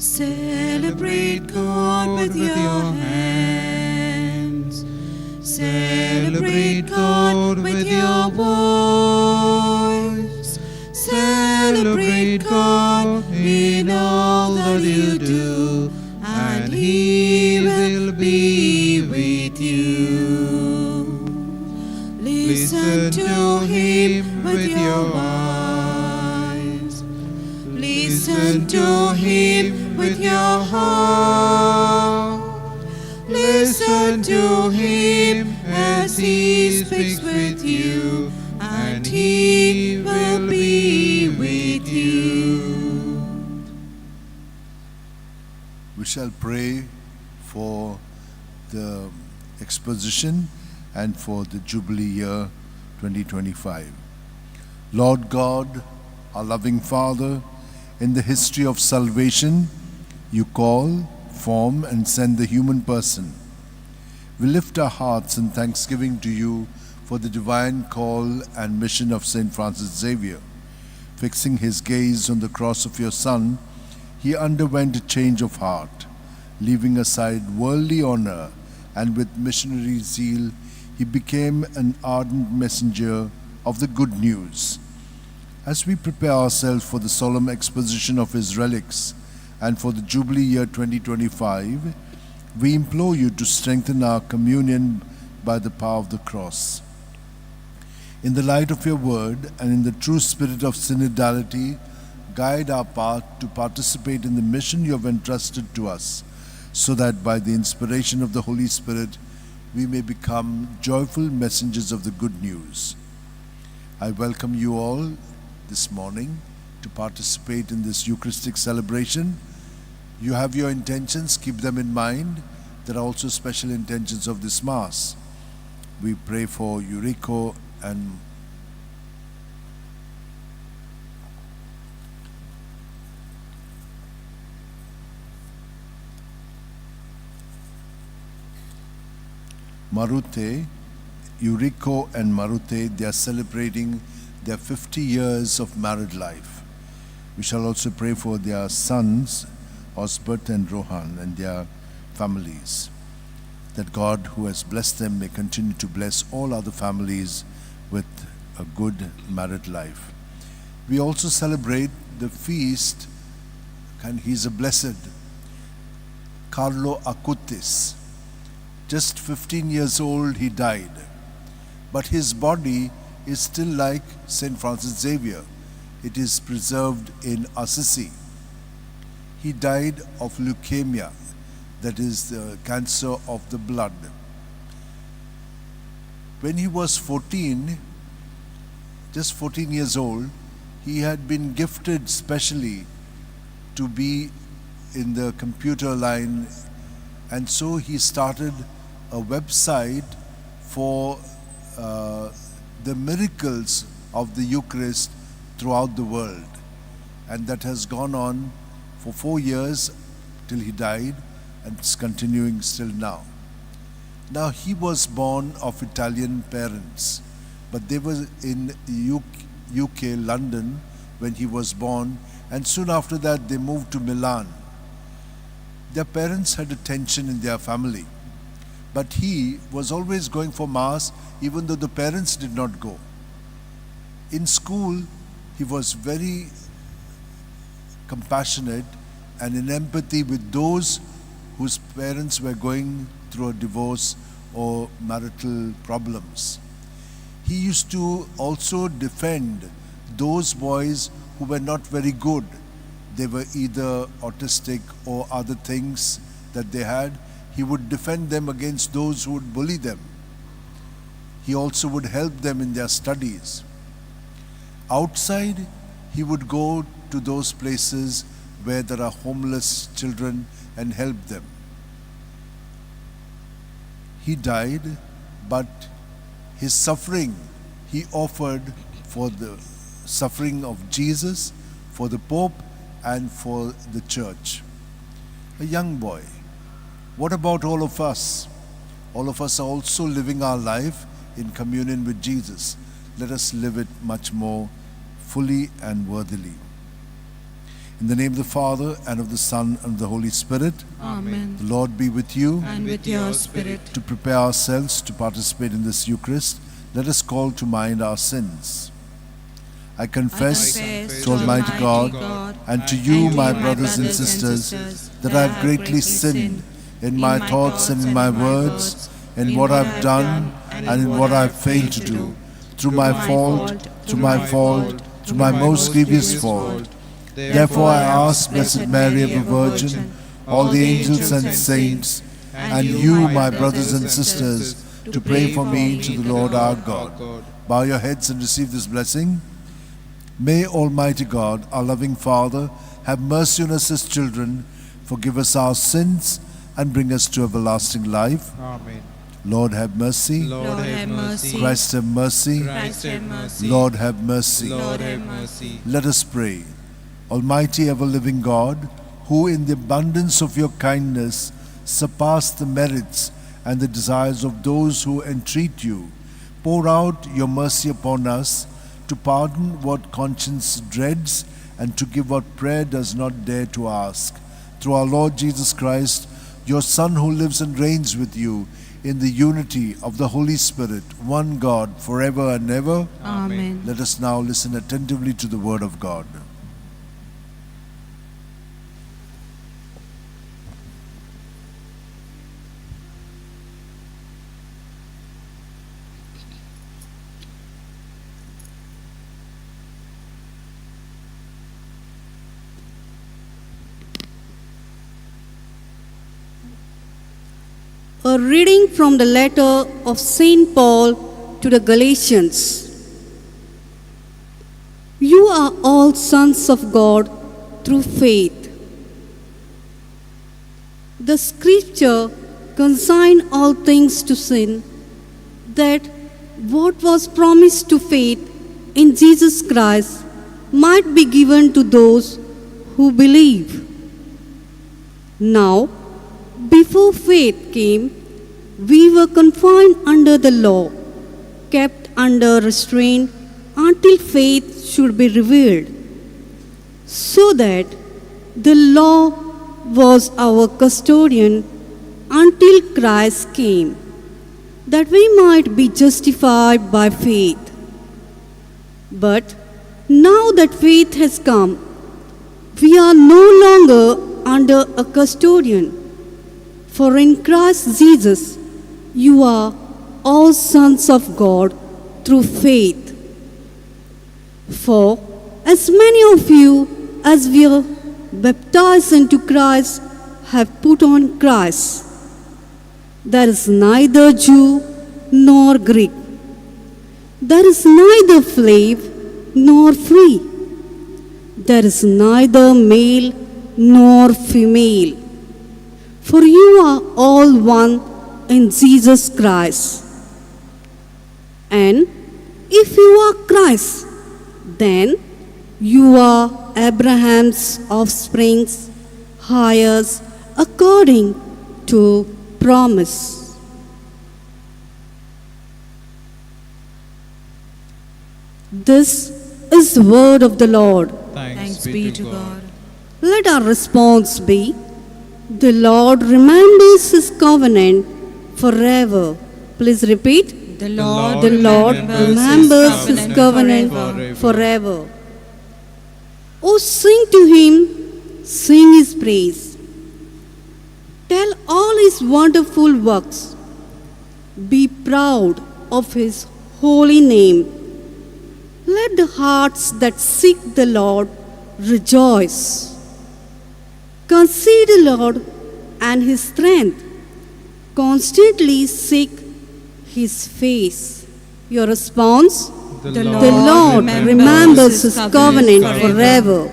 Celebrate God with your hands. Celebrate God with your voice. Celebrate God in all that you do, and He will be with you. Listen to Him with your eyes. Listen to Him with your heart. Listen to Him as He speaks with you, and He will be with you. We shall pray for the exposition and for the Jubilee year 2025. Lord God, our loving Father, in the history of salvation, you call, form, and send the human person. We lift our hearts in thanksgiving to you for the divine call and mission of St. Francis Xavier. Fixing his gaze on the cross of your Son, he underwent a change of heart. Leaving aside worldly honor and with missionary zeal, he became an ardent messenger of the good news. As we prepare ourselves for the solemn exposition of his relics and for the Jubilee year 2025, we implore you to strengthen our communion by the power of the cross. In the light of your word and in the true spirit of synodality, guide our path to participate in the mission you have entrusted to us, so that by the inspiration of the Holy Spirit, we may become joyful messengers of the good news. I welcome you all this morning to participate in this Eucharistic celebration. You have your intentions, keep them in mind. There are also special intentions of this Mass. We pray for Eurico and Marute. Eurico and Marute, they are celebrating their 50 years of married life. We shall also pray for their sons, Osbert and Rohan, and their families, that God, who has blessed them, may continue to bless all other families with a good married life. We also celebrate the feast, and he's a blessed, Carlo Acutis. Just 15 years old, he died. But his body is still like St. Francis Xavier. It is preserved in Assisi. He died of leukemia, that is the cancer of the blood. When he was 14, just 14 years old, he had been gifted specially to be in the computer line, and so he started a website for the miracles of the Eucharist throughout the world. And that has gone on for 4 years till he died, and it's continuing still now. Now, he was born of Italian parents, but they were in UK, London, when he was born, and soon after that they moved to Milan. Their parents had a tension in their family, but he was always going for Mass, even though the parents did not go. In school, he was very compassionate and in empathy with those whose parents were going through a divorce or marital problems. He used to also defend those boys who were not very good. They were either autistic or other things that they had. He would defend them against those who would bully them. He also would help them in their studies. Outside, he would go to those places where there are homeless children and help them. He died, but his suffering he offered for the suffering of Jesus, for the Pope, and for the Church. A young boy. What about all of us? All of us are also living our life in communion with Jesus. Let us live it much more fully and worthily. In the name of the Father, and of the Son, and of the Holy Spirit, Amen. the Lord be with you. And with your spirit. To prepare ourselves to participate in this Eucharist, let us call to mind our sins. I confess to Almighty God and to you, my brothers and sisters, that I have greatly sinned in my thoughts and in my words, in what I have done and in what I have failed to do, through my fault, through my most grievous fault. Therefore I ask Blessed Mary, ever Virgin, all the angels and saints, and you, my brothers and sisters, to pray for me to the Lord our God. Bow your heads and receive this blessing. May Almighty God, our loving Father, have mercy on us as children, forgive us our sins, and bring us to everlasting life. Amen. Lord have mercy. Lord have mercy. Christ have mercy. Christ have mercy. Lord have mercy. Lord have mercy. Let us pray. Almighty ever-living God, who in the abundance of your kindness surpass the merits and the desires of those who entreat you, pour out your mercy upon us to pardon what conscience dreads and to give what prayer does not dare to ask. Through our Lord Jesus Christ, your Son, who lives and reigns with you in the unity of the Holy Spirit, one God, forever and ever. Amen. Let us now listen attentively to the word of God. A reading from the letter of St. Paul to the Galatians. You are all sons of God through faith. The scripture consigned all things to sin, that what was promised to faith in Jesus Christ might be given to those who believe. Now, before faith came, we were confined under the law, kept under restraint until faith should be revealed, so that the law was our custodian until Christ came, that we might be justified by faith. But now that faith has come, we are no longer under a custodian. For in Christ Jesus, you are all sons of God through faith. For as many of you as were baptized into Christ have put on Christ. There is neither Jew nor Greek. There is neither slave nor free. There is neither male nor female. For you are all one in Jesus Christ. And if you are Christ, then you are Abraham's offspring, heirs according to promise. This is the word of the Lord. Thanks be to God. Let our response be, the Lord remembers his covenant forever. Please repeat. The Lord remembers his covenant forever. Oh, sing to him, sing his praise. Tell all his wonderful works. Be proud of his holy name. Let the hearts that seek the Lord rejoice. Consider the Lord and his strength. Constantly seek his face. Your response? The Lord remembers his covenant forever.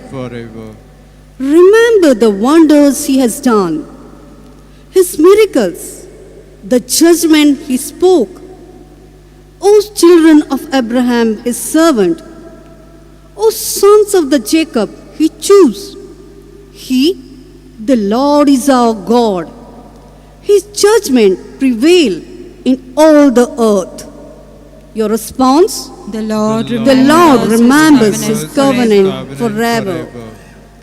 Remember the wonders he has done, his miracles, the judgment he spoke. O children of Abraham, his servant, O sons of the Jacob, he chose. He, the Lord, is our God. His judgment prevail in all the earth. Your response? The Lord remembers his covenant forever.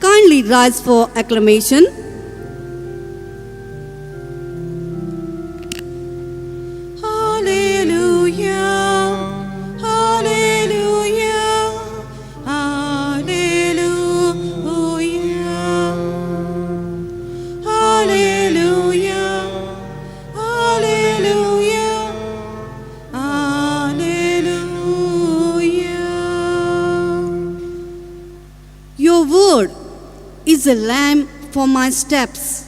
kindly rise for acclamation. Hallelujah, hallelujah, hallelujah, hallelujah, hallelujah, hallelujah. Your word is a lamp for my steps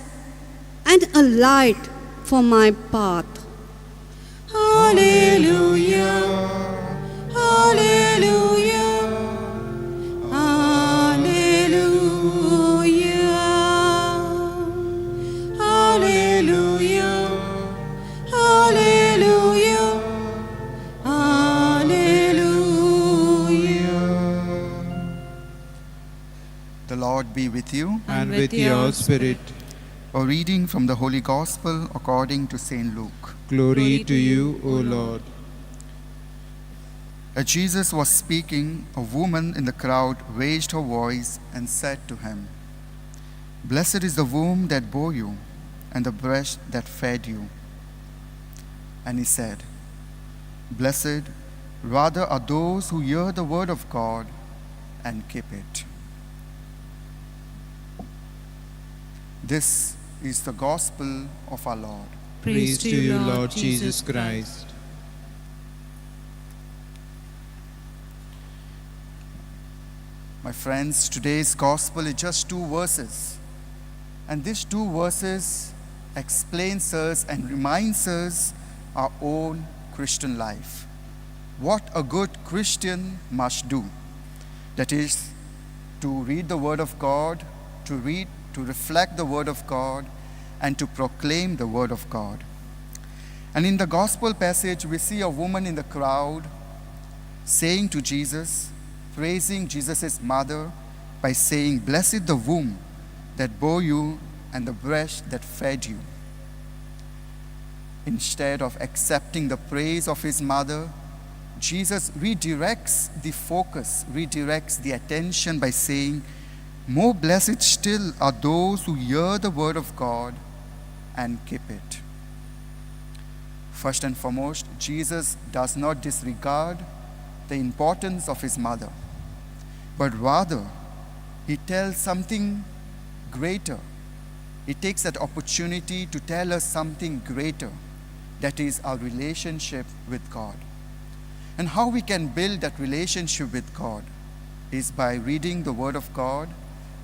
and a light for my path. Hallelujah, hallelujah, hallelujah, hallelujah, hallelujah, hallelujah. The Lord be with you. And with your spirit, A reading from the Holy Gospel according to St. Luke. glory to you, O Lord. As Jesus was speaking, a woman in the crowd raised her voice and said to him, "Blessed is the womb that bore you, and the breast that fed you." And he said, "Blessed rather are those who hear the word of God and keep it." This is the gospel of our Lord. Praise to you, Lord Jesus Christ. My friends, today's gospel is just 2 verses. And these 2 verses explains us and reminds us our own Christian life. What a good Christian must do. That is, to read the Word of God, to reflect the Word of God, and to proclaim the Word of God. And in the gospel passage, we see a woman in the crowd saying to Jesus, praising Jesus' mother by saying, "Blessed the womb that bore you and the breast that fed you." Instead of accepting the praise of his mother, Jesus redirects the focus, redirects the attention by saying, "More blessed still are those who hear the word of God and keep it." First and foremost, Jesus does not disregard the importance of his mother, but rather he tells something greater. He takes that opportunity to tell us something greater, that is our relationship with God. And how we can build that relationship with God is by reading the Word of God,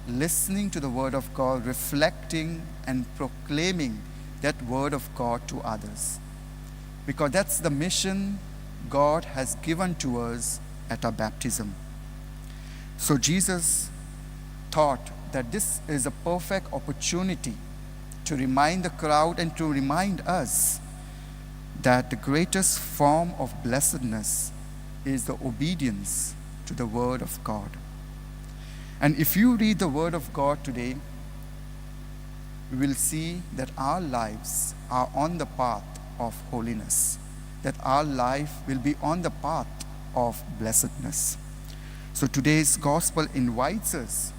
listening to the Word of God, reflecting and proclaiming that Word of God to others. Because that's the mission God has given to us at our baptism. So Jesus thought that this is a perfect opportunity to remind the crowd and to remind us that the greatest form of blessedness is the obedience to the Word of God. And if you read the Word of God today, we will see that our lives are on the path of holiness, that our life will be on the path of blessedness. So today's gospel invites us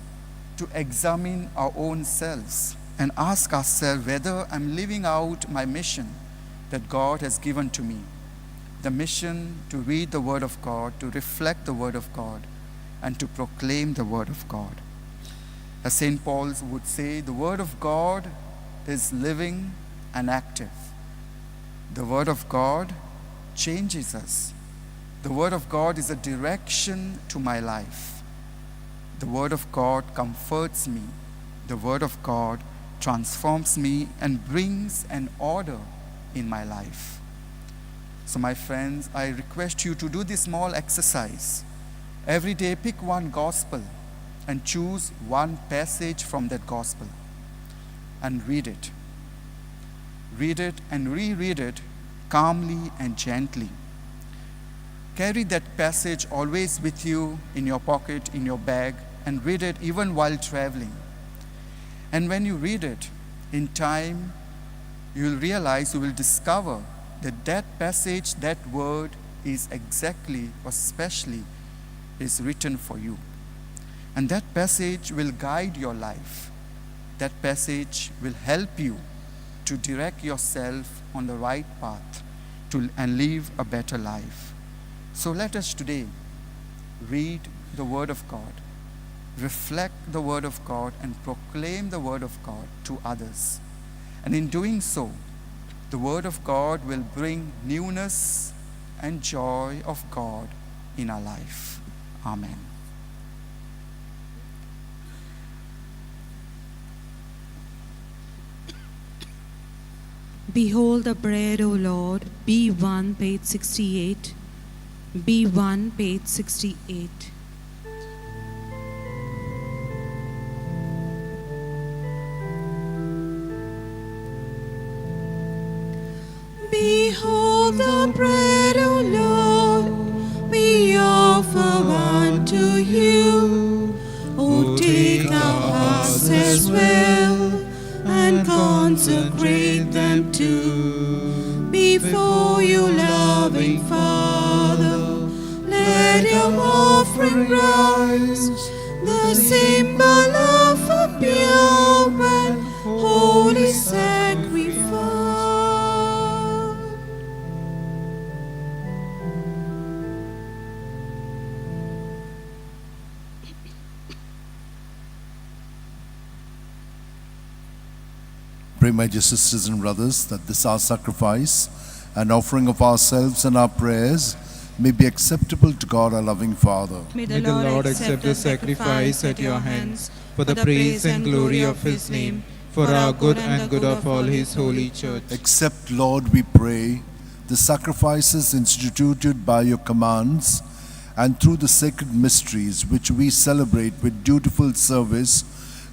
to examine our own selves and ask ourselves whether I'm living out my mission that God has given to me. The mission to read the Word of God, to reflect the Word of God, and to proclaim the Word of God. As St. Paul would say, the Word of God is living and active. The Word of God changes us. The Word of God is a direction to my life. The Word of God comforts me. The Word of God transforms me and brings an order in my life. So my friends, I request you to do this small exercise. Every day pick one gospel and choose one passage from that gospel and read it. Read it and reread it calmly and gently. Carry that passage always with you in your pocket, in your bag, and read it even while traveling. And when you read it, in time, you will realize, you will discover that that passage, that word is exactly or specially is written for you. And that passage will guide your life. That passage will help you to direct yourself on the right path and live a better life. So let us today read the Word of God, reflect the Word of God, and proclaim the Word of God to others. And in doing so, the Word of God will bring newness and joy of God in our life. Amen. Behold the bread, O Lord. B1, page 68. B1, page 68. Behold the bread, O Lord, we offer unto you. O take our hearts as well, and consecrate them too. Before you, loving Father, let your offering rise, the symbol of a pure and holy sacrifice. Pray, my dear sisters and brothers, that this our sacrifice and offering of ourselves and our prayers may be acceptable to God, our loving Father. May the Lord accept the sacrifice at your hands for the praise and glory of his name, for our good and good of all his holy church. Accept, Lord, we pray, the sacrifices instituted by your commands, and through the sacred mysteries which we celebrate with dutiful service,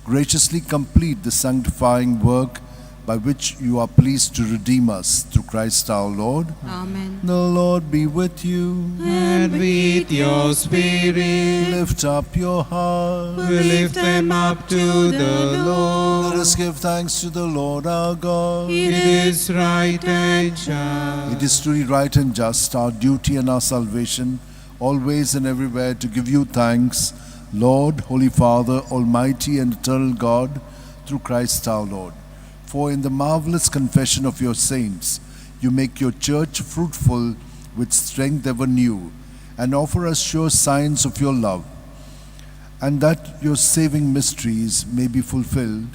graciously complete the sanctifying work by which you are pleased to redeem us through Christ our Lord. Amen. The Lord be with you. And with your spirit, Lift up your heart. we lift them up to the Lord. Let us give thanks to the Lord our God. It is right and just. It is truly right and just, our duty and our salvation, always and everywhere to give you thanks, Lord, Holy Father, Almighty and eternal God, through Christ our Lord. For in the marvelous confession of your saints, you make your church fruitful with strength ever new, and offer us sure signs of your love, and that your saving mysteries may be fulfilled.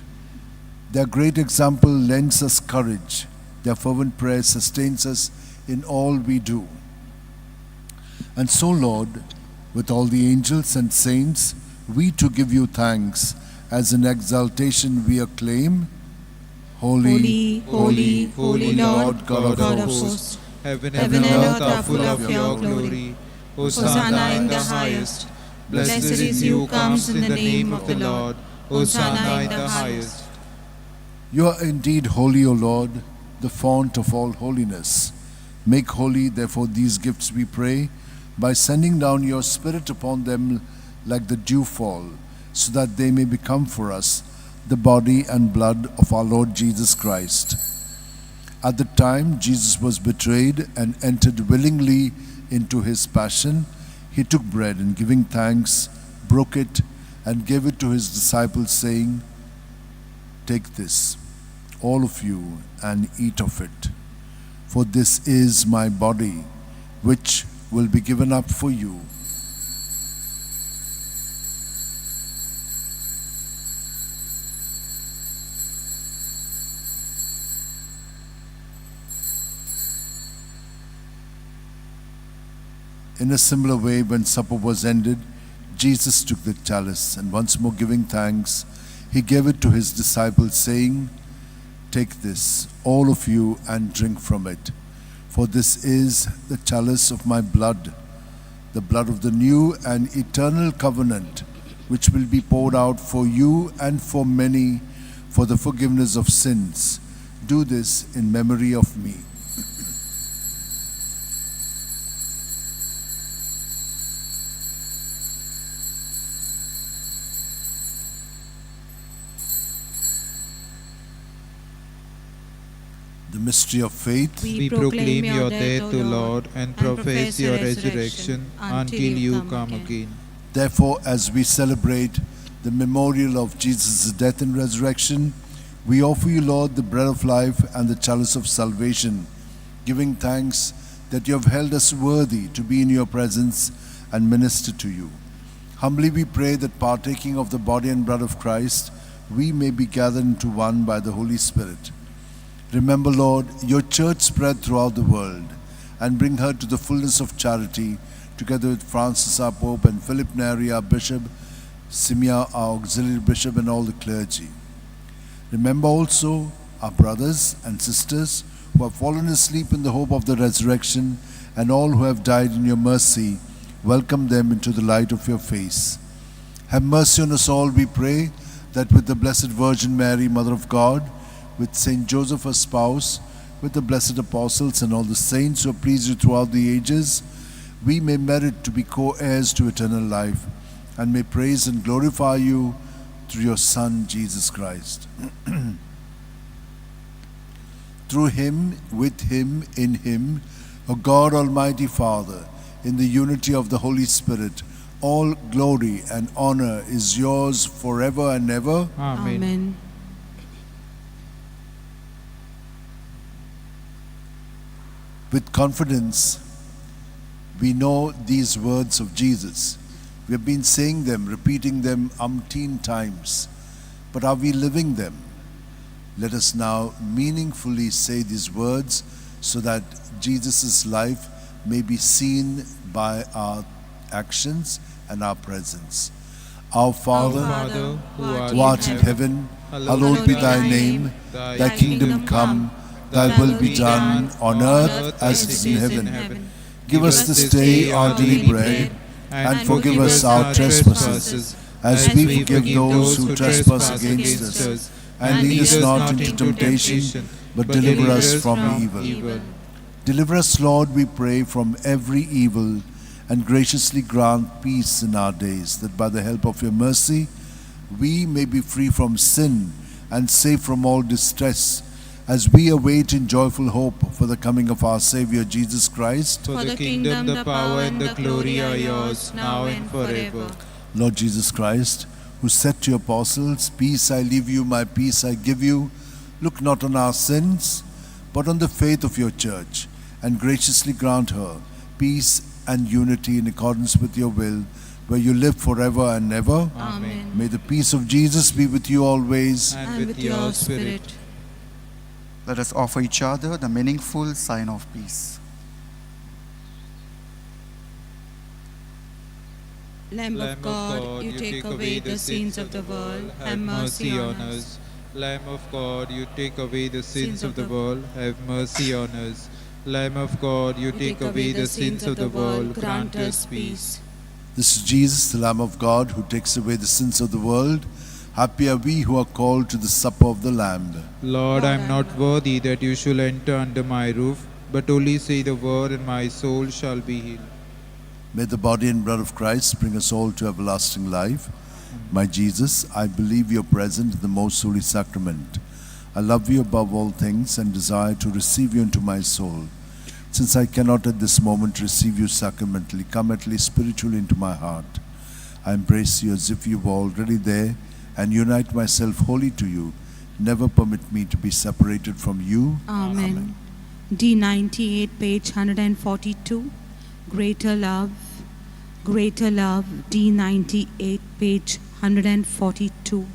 Their great example lends us courage. Their fervent prayer sustains us in all we do. And so, Lord, with all the angels and saints, we too give you thanks, as in exaltation we acclaim, Holy, Holy, holy Lord, God God of of hosts. hosts. Heaven Heaven and earth are full of your glory. Hosanna in the highest. Blessed is he who comes in the name of the Lord. Hosanna in the highest. You are indeed holy, O Lord, the fount of all holiness. Make holy, therefore, these gifts, we pray, by sending down your Spirit upon them like the dewfall, so that they may become for us the body and blood of our Lord Jesus Christ. At the time Jesus was betrayed and entered willingly into his passion, he took bread and, giving thanks, broke it and gave it to his disciples, saying, "Take this, all of you, and eat of it. For this is my body, which will be given up for you." In a similar way, when supper was ended, Jesus took the chalice, and once more giving thanks, he gave it to his disciples, saying, "Take this, all of you, and drink from it. For this is the chalice of my blood, the blood of the new and eternal covenant, which will be poured out for you and for many for the forgiveness of sins. Do this in memory of me." The mystery of faith. We proclaim your death, O Lord, and profess your resurrection until you come again. Therefore, as we celebrate the memorial of Jesus' death and resurrection, we offer you, Lord, the bread of life and the chalice of salvation, giving thanks that you have held us worthy to be in your presence and minister to you. Humbly we pray that partaking of the body and blood of Christ, we may be gathered into one by the Holy Spirit. Remember, Lord, your church spread throughout the world, and bring her to the fullness of charity, together with Francis our Pope and Philip Neri our Bishop, Simeon our Auxiliary Bishop, and all the clergy. Remember also our brothers and sisters who have fallen asleep in the hope of the resurrection, and all who have died in your mercy. Welcome them into the light of your face. Have mercy on us all, we pray, that with the Blessed Virgin Mary, Mother of God, with Saint Joseph her spouse, with the blessed apostles and all the saints who have pleased you throughout the ages, we may merit to be co-heirs to eternal life, and may praise and glorify you through your Son, Jesus Christ. Through him, with him, in him, O God Almighty Father, in the unity of the Holy Spirit, all glory and honor is yours forever and ever. Amen. Amen. With confidence, we know these words of Jesus. We have been saying them, repeating them umpteen times. But are we living them? Let us now meaningfully say these words so that Jesus' life may be seen by our actions and our presence. Our Father, who art in heaven, hallowed be thy name. Thy kingdom come, thy will be done on earth as it is in heaven. Give us this day our daily bread, and forgive us our trespasses, as we forgive those who trespass against us. And lead us not into temptation, but deliver us from evil. Deliver us, Lord, we pray, from every evil, and graciously grant peace in our days, that by the help of your mercy we may be free from sin and safe from all distress, as we await in joyful hope for the coming of our Savior Jesus Christ. For the kingdom, the power, and the glory are yours, now and forever. Lord Jesus Christ, who said to your apostles, "Peace I leave you, my peace I give you," look not on our sins, but on the faith of your church, and graciously grant her peace and unity in accordance with your will, where you live forever and ever. Amen. May the peace of Jesus be with you always. And with your spirit. Let us offer each other the meaningful sign of peace. Lamb of God, you take away the sins of the world, have mercy on us. Lamb of God, you take away the sins of the world, have mercy on us. Lamb of God, you take away the sins of the world, grant us peace. This is Jesus, the Lamb of God, who takes away the sins of the world. Happy are we who are called to the supper of the Lamb. Lord, I am not worthy that you should enter under my roof, but only say the word, and my soul shall be healed. May the body and blood of Christ bring us all to everlasting life. My Jesus, I believe you are present in the most holy sacrament. I love you above all things and desire to receive you into my soul. Since I cannot at this moment receive you sacramentally, come at least spiritually into my heart. I embrace you as if you were already there and unite myself wholly to you. Never permit me to be separated from you. Amen. D98, page 142. Greater love, D98, page 142.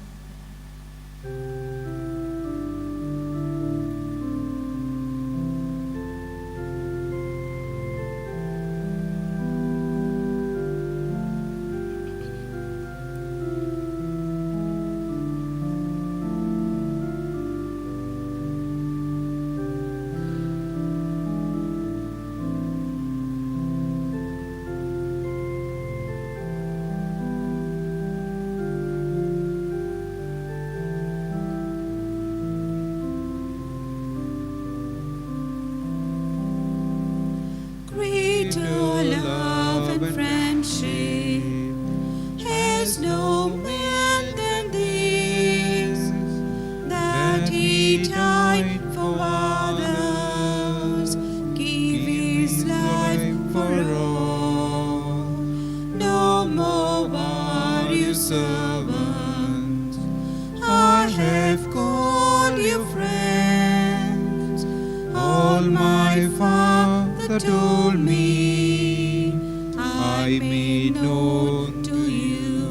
told me I made known to you.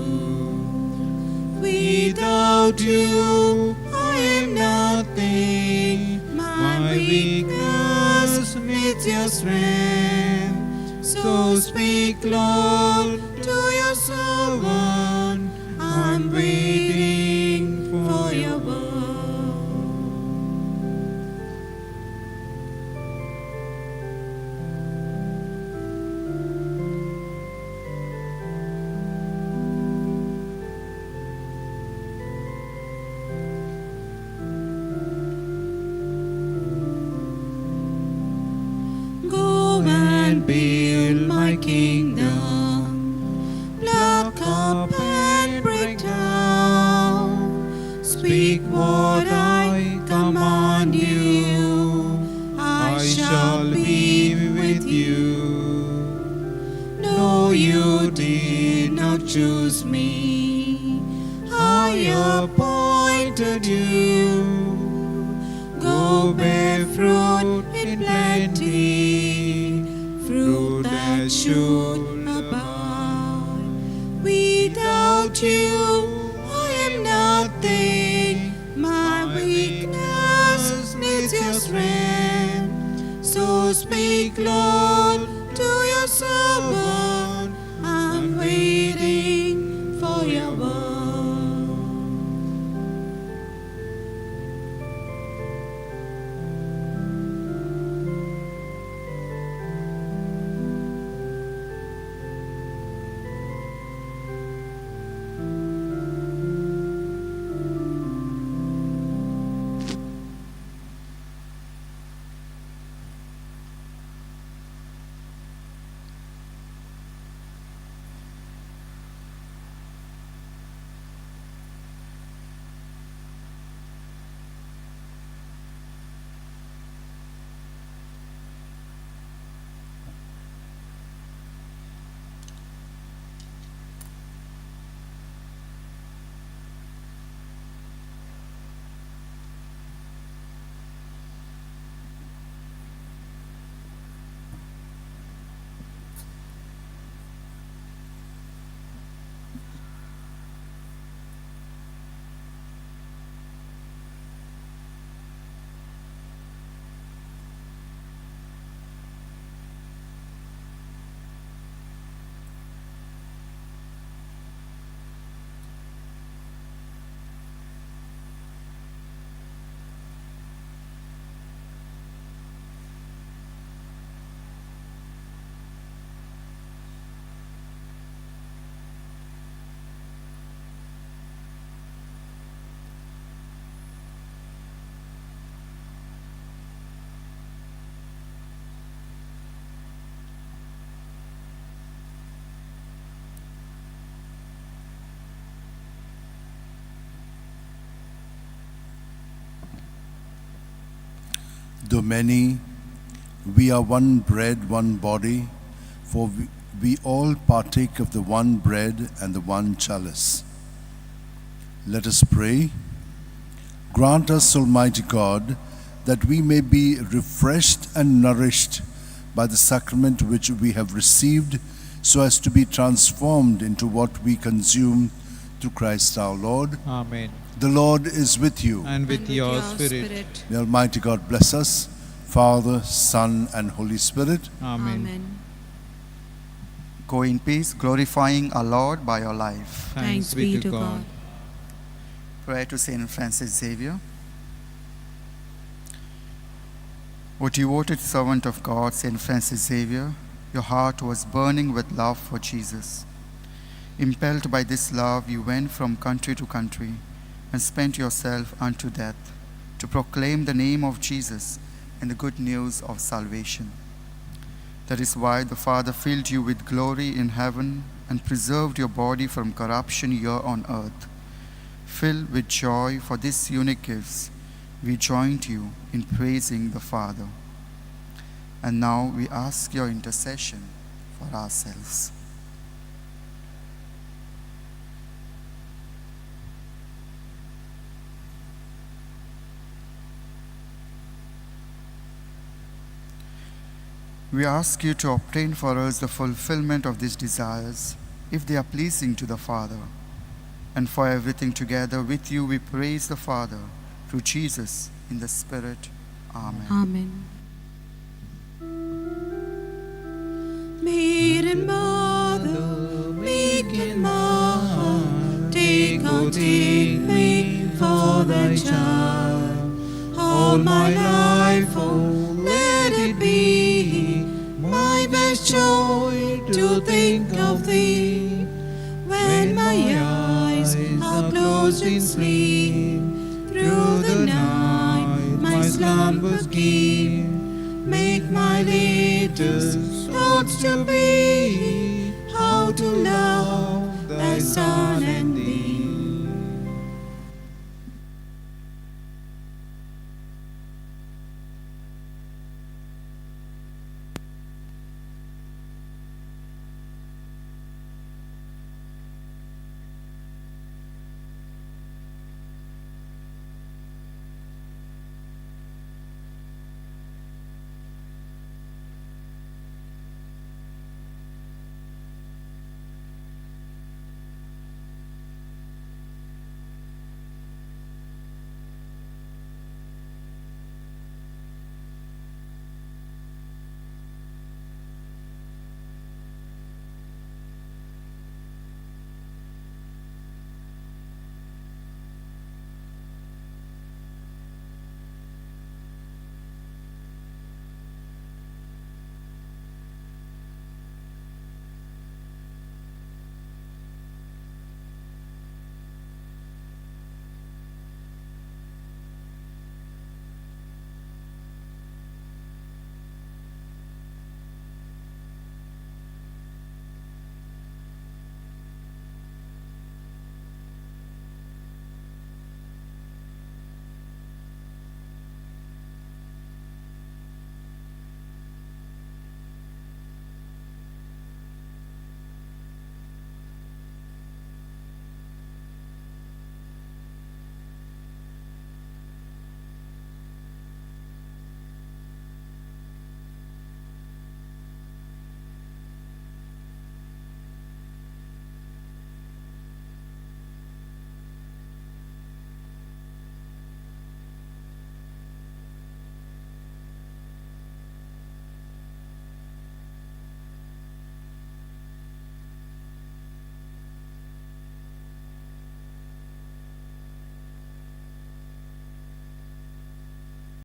Without you, I am nothing. My weakness needs your strength. So speak, Lord, to your servant. I'm waiting for your word. Go and build my kingdom, pluck up and break down. Speak what I command you, I shall be with you. No, you did not choose me, I appointed you. Go bear fruit in plenty, fruit that should abound. Without you, I am nothing. My weakness needs your strength. So speak, Lord, to your servant. I'm waiting for your word. Though many, we are one bread, one body, for we all partake of the one bread and the one chalice. Let us pray. Grant us, Almighty God, that we may be refreshed and nourished by the sacrament which we have received, so as to be transformed into what we consume through Christ our Lord. Amen. The Lord is with you. And with your spirit. May Almighty God bless us, Father, Son, and Holy Spirit. Amen. Go in peace, glorifying our Lord by your life. Thanks be to God. Prayer to Saint Francis Xavier. O devoted servant of God, Saint Francis Xavier, your heart was burning with love for Jesus. Impelled by this love, you went from country to country and spent yourself unto death to proclaim the name of Jesus and the good news of salvation. That is why the Father filled you with glory in heaven and preserved your body from corruption here on earth. Filled with joy for these unique gifts, we joined you in praising the Father. And now we ask your intercession for ourselves. We ask you to obtain for us the fulfillment of these desires, if they are pleasing to the Father. And for everything together with you we praise the Father, through Jesus, in the Spirit. Amen. Amen. Maiden Mother, meek and mild, take me for thy child. All my life, oh, let it be my best joy to think of thee. When my eyes are closed in sleep, through the night my slumbers keep. Make my latest thoughts to be how to love thy Son and thee.